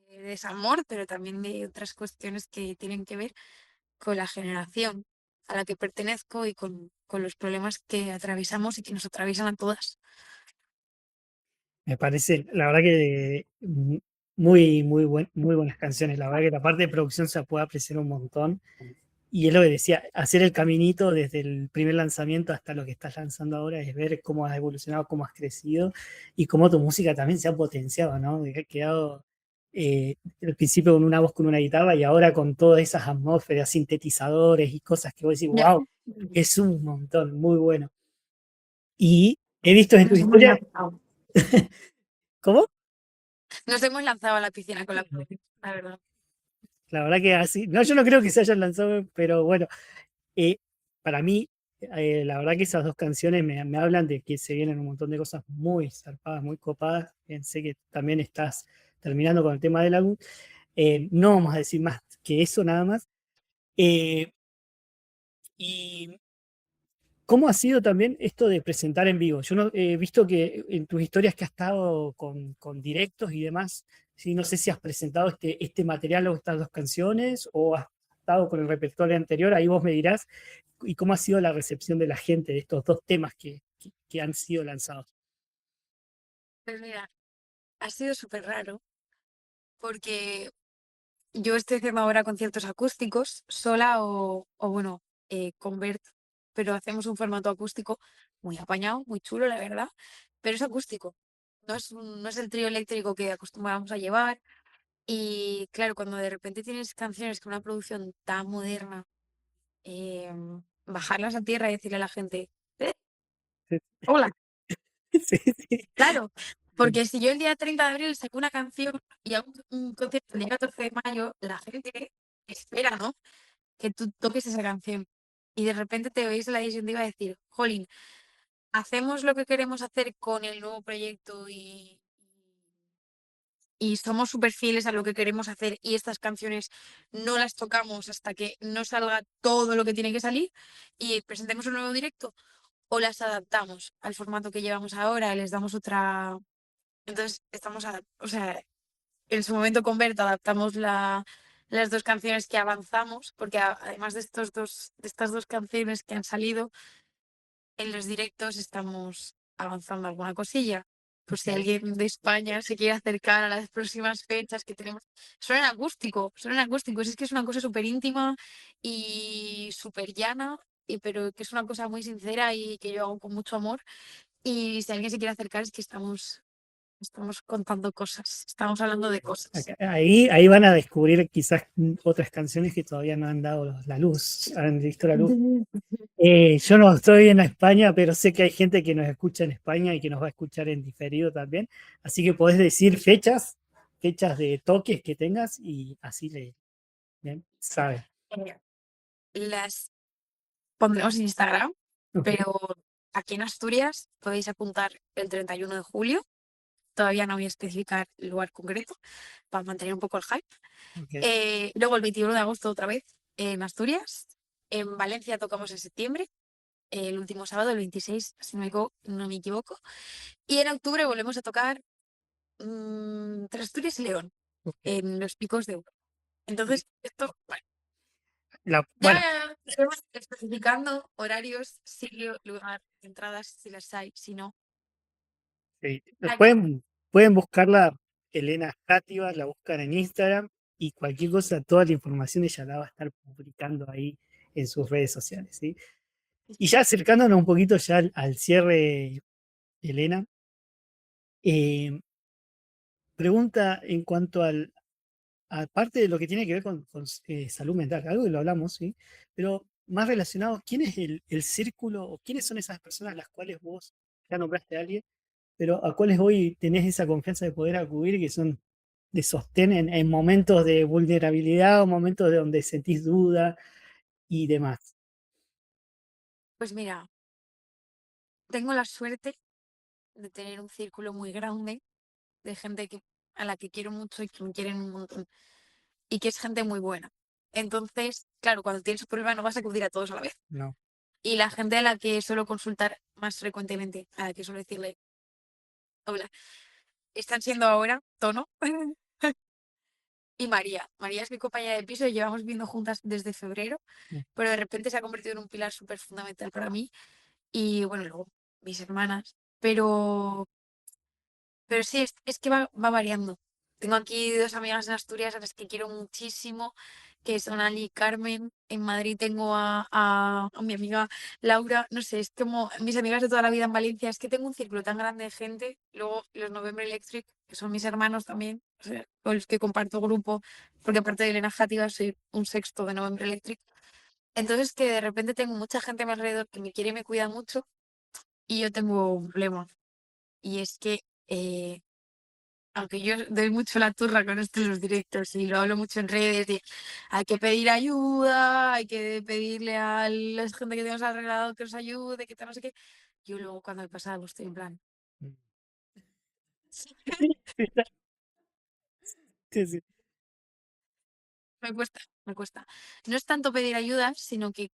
de desamor, pero también de otras cuestiones que tienen que ver con la generación a la que pertenezco y con los problemas que atravesamos y que nos atraviesan a todas. Me parece, la verdad que muy buenas canciones. La verdad que la parte de producción se puede apreciar un montón. Y es lo que decía, hacer el caminito desde el primer lanzamiento hasta lo que estás lanzando ahora es ver cómo has evolucionado, cómo has crecido y cómo tu música también se ha potenciado, ¿no? Que ha quedado al principio con una voz, con una guitarra y ahora con todas esas atmósferas, sintetizadores y cosas que vos decís, Ya. wow, es un montón, muy bueno. Y he visto en tu Nos hemos historia, lanzado. ¿cómo? Nos hemos lanzado a la piscina con la verdad. La verdad que así, no, yo no creo que se hayan lanzado, pero bueno, Eh, para mí, la verdad que esas dos canciones me hablan de que se vienen un montón de cosas muy zarpadas, muy copadas. Sé que también estás terminando con el tema del álbum. No vamos a decir más que eso nada más. Eh, y ¿cómo ha sido también esto de presentar en vivo? Yo no, he visto que en tus historias que has estado con directos y demás, sí, no sé si has presentado este material o estas dos canciones o has estado con el repertorio anterior, ahí vos me dirás, y cómo ha sido la recepción de la gente de estos dos temas que han sido lanzados. Pues mira, ha sido súper raro porque yo estoy haciendo ahora conciertos acústicos, sola o bueno, con Bert, pero hacemos un formato acústico muy apañado, muy chulo, la verdad, pero es acústico. No es el trío eléctrico que acostumbramos a llevar. Y claro, cuando de repente tienes canciones con una producción tan moderna, bajarlas a tierra y decirle a la gente, "Eh, hola, Sí, sí. claro, porque si yo el día 30 de abril saco una canción y hago un concierto el día 14 de mayo, la gente espera, ¿no? Que tú toques esa canción. Y de repente te veis en la disyuntiva de decir, jolín, hacemos lo que queremos hacer con el nuevo proyecto y somos súper fieles a lo que queremos hacer y estas canciones no las tocamos hasta que no salga todo lo que tiene que salir y presentemos un nuevo directo o las adaptamos al formato que llevamos ahora, les damos otra... Entonces, o sea, en su momento con Berta adaptamos las dos canciones que avanzamos, porque además de estas dos canciones que han salido, en los directos estamos avanzando alguna cosilla. Pues si Ok. alguien de España se quiere acercar a las próximas fechas que tenemos, son en acústico, es que es una cosa súper íntima y súper llana, pero que es una cosa muy sincera y que yo hago con mucho amor. Y si alguien se quiere acercar es que estamos contando cosas, estamos hablando de cosas. Ahí van a descubrir quizás otras canciones que todavía no han dado la luz, han visto la luz. Yo no estoy en España, pero sé que hay gente que nos escucha en España y que nos va a escuchar en diferido también. Así que podés decir fechas de toques que tengas y así saben. Eh, Las pondremos en Instagram, Ok, pero aquí en Asturias podéis apuntar el 31 de julio. Todavía no voy a especificar el lugar concreto para mantener un poco el hype. ok. Luego el 21 de agosto otra vez en Asturias. En Valencia tocamos en septiembre, el último sábado, el 26, si no me equivoco. Y en octubre volvemos a tocar entre Asturias y León, Ok. en los Picos de Oro. Entonces, esto, bueno, ya Bueno, iremos especificando horarios, sitio, lugar, entradas, si las hay, si no. sí, Aquí. pueden buscarla, Elena Játiva, la buscan en Instagram y cualquier cosa, toda la información ella la va a estar publicando ahí en sus redes sociales, ¿sí? Y ya acercándonos un poquito ya al cierre, Elena, eh, pregunta en cuanto aparte de lo que tiene que ver con salud mental, algo que lo hablamos, ¿sí? Pero más relacionado, ¿quién es el círculo o quiénes son esas personas a las cuales vos ya nombraste a alguien, pero a cuáles hoy tenés esa confianza de poder acudir, que son de sostén en momentos de vulnerabilidad o momentos de donde sentís duda y demás? Pues mira, tengo la suerte de tener un círculo muy grande de gente a la que quiero mucho y que me quieren un montón y que es gente muy buena. Entonces, claro, cuando tienes un problema no vas a acudir a todos a la vez. No. Y la gente a la que suelo consultar más frecuentemente, a la que suelo decirle, hola, están siendo ahora Tono y María. María es mi compañera de piso y llevamos viviendo juntas desde febrero, pero de repente se ha convertido en un pilar súper fundamental para mí. Y bueno, luego mis hermanas. Pero sí, es que va variando. Tengo aquí dos amigas en Asturias a las que quiero muchísimo, que son Ali y Carmen. En Madrid tengo a mi amiga Laura. No sé, es como mis amigas de toda la vida en Valencia. Es que tengo un círculo tan grande de gente. Luego los November Electric, que son mis hermanos también, o sea, con los que comparto grupo, porque aparte de Elena Játiva soy un sexto de November Electric. Entonces que de repente tengo mucha gente a mi alrededor que me quiere y me cuida mucho y yo tengo un problema. Y es que aunque yo doy mucho la turra con esto en los directos y lo hablo mucho en redes, de hay que pedir ayuda, hay que pedirle a la gente que tenemos alrededor que nos ayude, que tal, no sé qué. Yo luego cuando me pasa algo estoy en plan, Mm. Sí, sí, sí. me cuesta, me cuesta. No es tanto pedir ayuda, sino que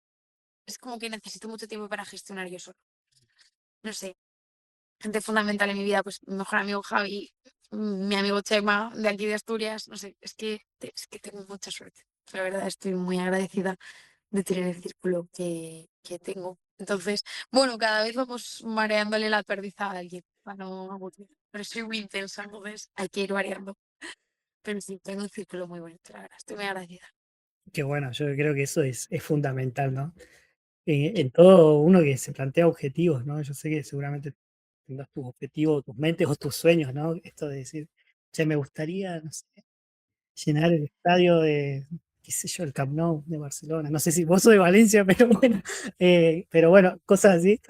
es como que necesito mucho tiempo para gestionar yo solo. No sé, gente fundamental en mi vida, pues mi mejor amigo Javi, mi amigo Chema, de aquí de Asturias, no sé, es que tengo mucha suerte. La verdad, estoy muy agradecida de tener el círculo que tengo. Entonces, bueno, cada vez vamos mareándole la perdiz a alguien para no aburrir. Pero soy muy intensa, entonces hay que ir variando. Pero sí, tengo un círculo muy bonito, la verdad. Estoy muy agradecida. Qué bueno, yo creo que eso es fundamental, ¿no? En todo uno que se plantea objetivos, ¿no? Yo sé que seguramente tendrás tus objetivos, tus mentes o tus sueños, ¿no? Esto de decir, che, me gustaría, no sé, llenar el estadio de, qué sé yo, el Camp Nou de Barcelona. No sé si vos sos de Valencia, pero bueno, cosas así.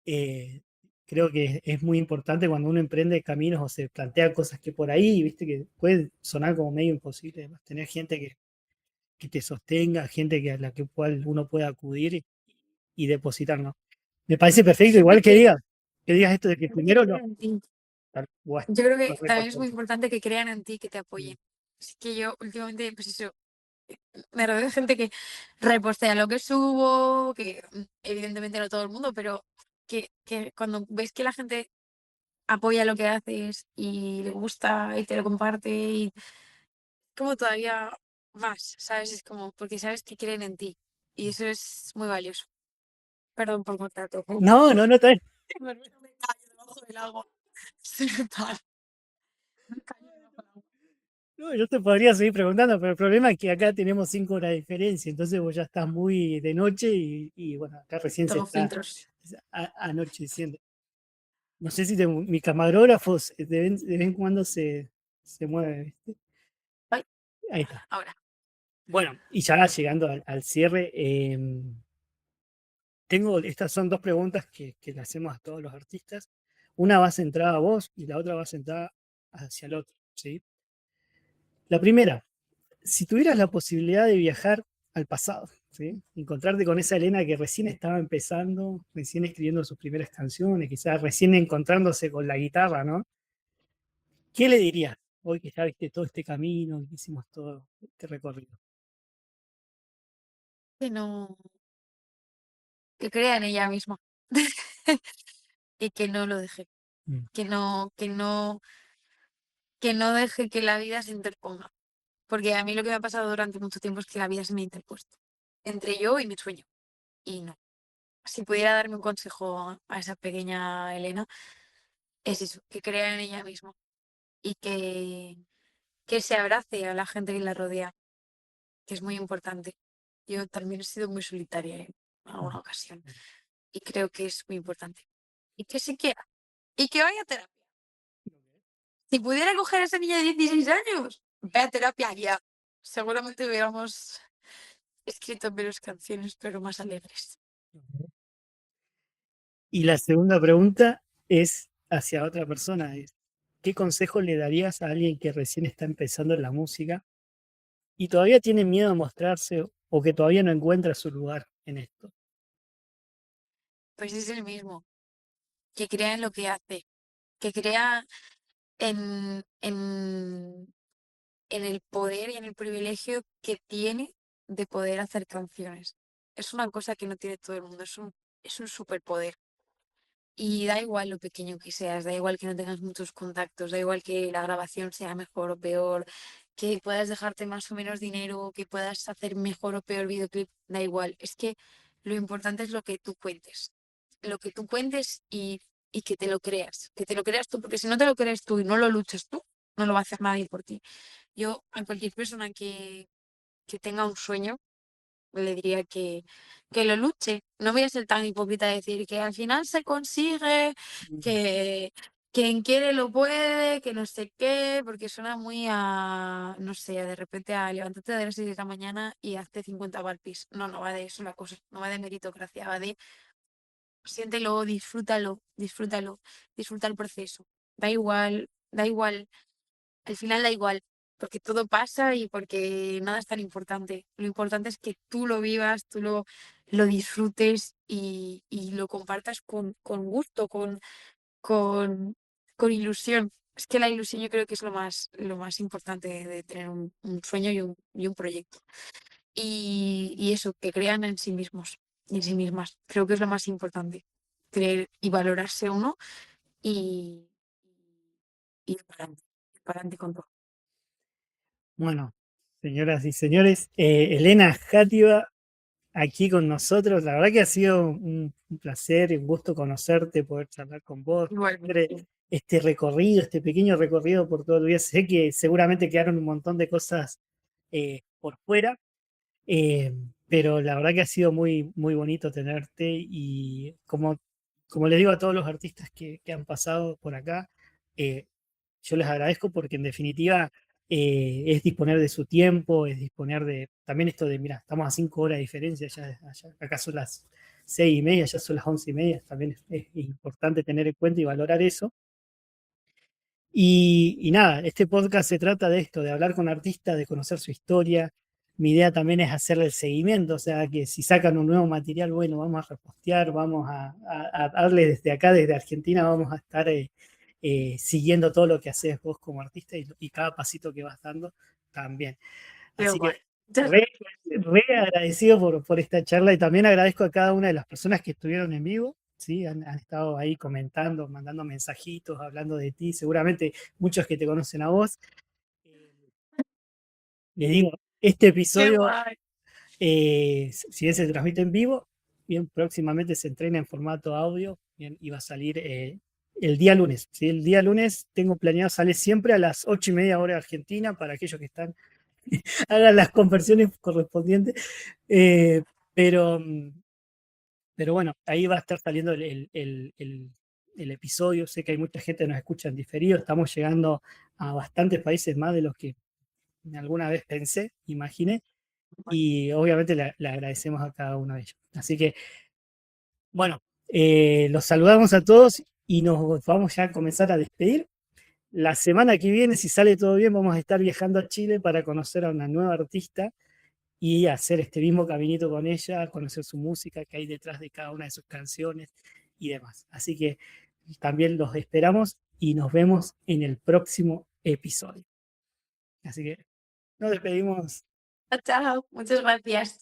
eh, Creo que es muy importante cuando uno emprende caminos o se plantea cosas que por ahí, viste, que puede sonar como medio imposible, además, tener gente que te sostenga, gente que a la que cual uno pueda acudir y depositar, ¿no? Me parece perfecto, igual Que, que digas esto de que primero no. crean en ti. Tal cual, Yo creo que lo también es muy recontra. importante que crean en ti, que te Mm, apoyen. Así que yo últimamente, pues eso, me rodeo de gente que repostea lo que subo, que evidentemente no todo el mundo, pero que cuando ves que la gente apoya lo que haces y le gusta y te lo comparte y como todavía más, ¿sabes? Es como porque sabes que creen en ti y mm. eso es muy valioso. Perdón por cortarte. No, no, no, está bien. Me callo debajo del agua. Sí, total. Me callo debajo del agua. No, yo te podría seguir preguntando, pero el problema es que acá tenemos 5 horas de diferencia, entonces vos ya estás muy de noche y bueno, acá recién se Tengo está filtros. anocheciendo. No sé si mi camarógrafo de vez en cuando se mueve, ¿viste? Ay, Ahí está. ahora. Bueno, y ya llegando al cierre, estas son dos preguntas que le hacemos a todos los artistas. Una va centrada a vos y la otra va centrada hacia el otro, ¿sí? La primera, si tuvieras la posibilidad de viajar al pasado, ¿sí? Encontrarte con esa Elena que recién estaba empezando, recién escribiendo sus primeras canciones, quizás recién encontrándose con la guitarra, ¿no? ¿Qué le dirías hoy que ya viste todo este camino, que hicimos todo este recorrido? Que no, que crea en ella misma. Y que no lo deje. Mm, Que no deje que la vida se interponga. Porque a mí lo que me ha pasado durante mucho tiempo es que la vida se me ha interpuesto entre yo y mi sueño. Y no. Si pudiera darme un consejo a esa pequeña Elena, es eso, que crea en ella misma y que se abrace a la gente que la rodea, que es muy importante. Yo también he sido muy solitaria en mm, alguna ocasión y creo que es muy importante. Y que se quiera y que vaya a terapia. Si pudiera coger a esa niña de 16 años, ve a terapia ya. Seguramente hubiéramos escrito menos canciones, pero más alegres. ok. Y la segunda pregunta es hacia otra persona. ¿Qué consejo le darías a alguien que recién está empezando en la música y todavía tiene miedo a mostrarse o que todavía no encuentra su lugar en esto? Pues es el mismo, que crea en lo que hace, que crea en el poder y en el privilegio que tiene de poder hacer canciones. Es una cosa que no tiene todo el mundo, es un superpoder. Y da igual lo pequeño que seas, da igual que no tengas muchos contactos, da igual que la grabación sea mejor o peor, que puedas dejarte más o menos dinero, que puedas hacer mejor o peor videoclip, da igual. Es que lo importante es lo que tú cuentes. Lo que tú cuentes y que te lo creas tú, porque si no te lo crees tú y no lo luchas tú, no lo va a hacer nadie por ti. Yo a cualquier persona que tenga un sueño, le diría que lo luche. No voy a ser tan hipócrita de decir que al final se consigue, Mm, que quien quiere lo puede, que no sé qué, porque suena muy a, no sé, de repente a levantarte de las 6 de la mañana y hazte 50 burpees. No, no va de eso la cosa, no va de meritocracia, va de siéntelo, disfrútalo, disfruta el proceso. Da igual al final da igual, porque todo pasa y porque nada es tan importante. Lo importante es que tú lo vivas, lo disfrutes y lo compartas con gusto, con, con ilusión. Es que la ilusión yo creo que es lo más importante de tener un sueño y un proyecto. Y eso, que crean en sí mismos y en sí mismas. Creo que es lo más importante. Creer y valorarse uno y, y ir para adelante con todo. Bueno, señoras y señores, Elena Játiva aquí con nosotros. La verdad que ha sido un placer y un gusto conocerte, poder charlar con vos, Igualmente. hacer este recorrido, este pequeño recorrido por todo el día. Sé que seguramente quedaron un montón de cosas por fuera, eh, pero la verdad que ha sido muy, muy bonito tenerte y como le digo a todos los artistas que han pasado por acá, eh, yo les agradezco porque en definitiva es disponer de su tiempo, es disponer de, también esto de, mira, estamos a 5 horas de diferencia, acá son las 6:30, ya son las 11:30, también es importante tener en cuenta y valorar eso. Y nada, este podcast se trata de esto, de hablar con artistas, de conocer su historia. Mi idea también es hacerle el seguimiento, o sea, que si sacan un nuevo material, bueno, vamos a repostear, vamos a darle desde acá, desde Argentina, vamos a estar siguiendo todo lo que haces vos como artista y cada pasito que vas dando también. Qué Así guay. que re agradecido por esta charla y también agradezco a cada una de las personas que estuvieron en vivo. ¿Sí? Han estado ahí comentando, mandando mensajitos, hablando de ti, seguramente muchos que te conocen a vos. Eh, Les digo, este Qué episodio, guay. si bien se transmite en vivo, bien, próximamente se entrena en formato audio, bien, y va a salir el día lunes. ¿Sí? El día lunes tengo planeado, sale siempre a las 8:30 hora Argentina, para aquellos que están, hagan las conversiones correspondientes. Eh, pero, pero bueno, ahí va a estar saliendo el episodio. Sé que hay mucha gente que nos escucha en diferido. Estamos llegando a bastantes países más de los que alguna vez pensé, imaginé. Y obviamente le agradecemos a cada uno de ellos. Así que, bueno, los saludamos a todos y nos vamos ya a comenzar a despedir. La semana que viene, si sale todo bien, vamos a estar viajando a Chile para conocer a una nueva artista y hacer este mismo caminito con ella, conocer su música, que hay detrás de cada una de sus canciones y demás. Así que también los esperamos y nos vemos en el próximo episodio. Así que nos despedimos. Chao, muchas gracias.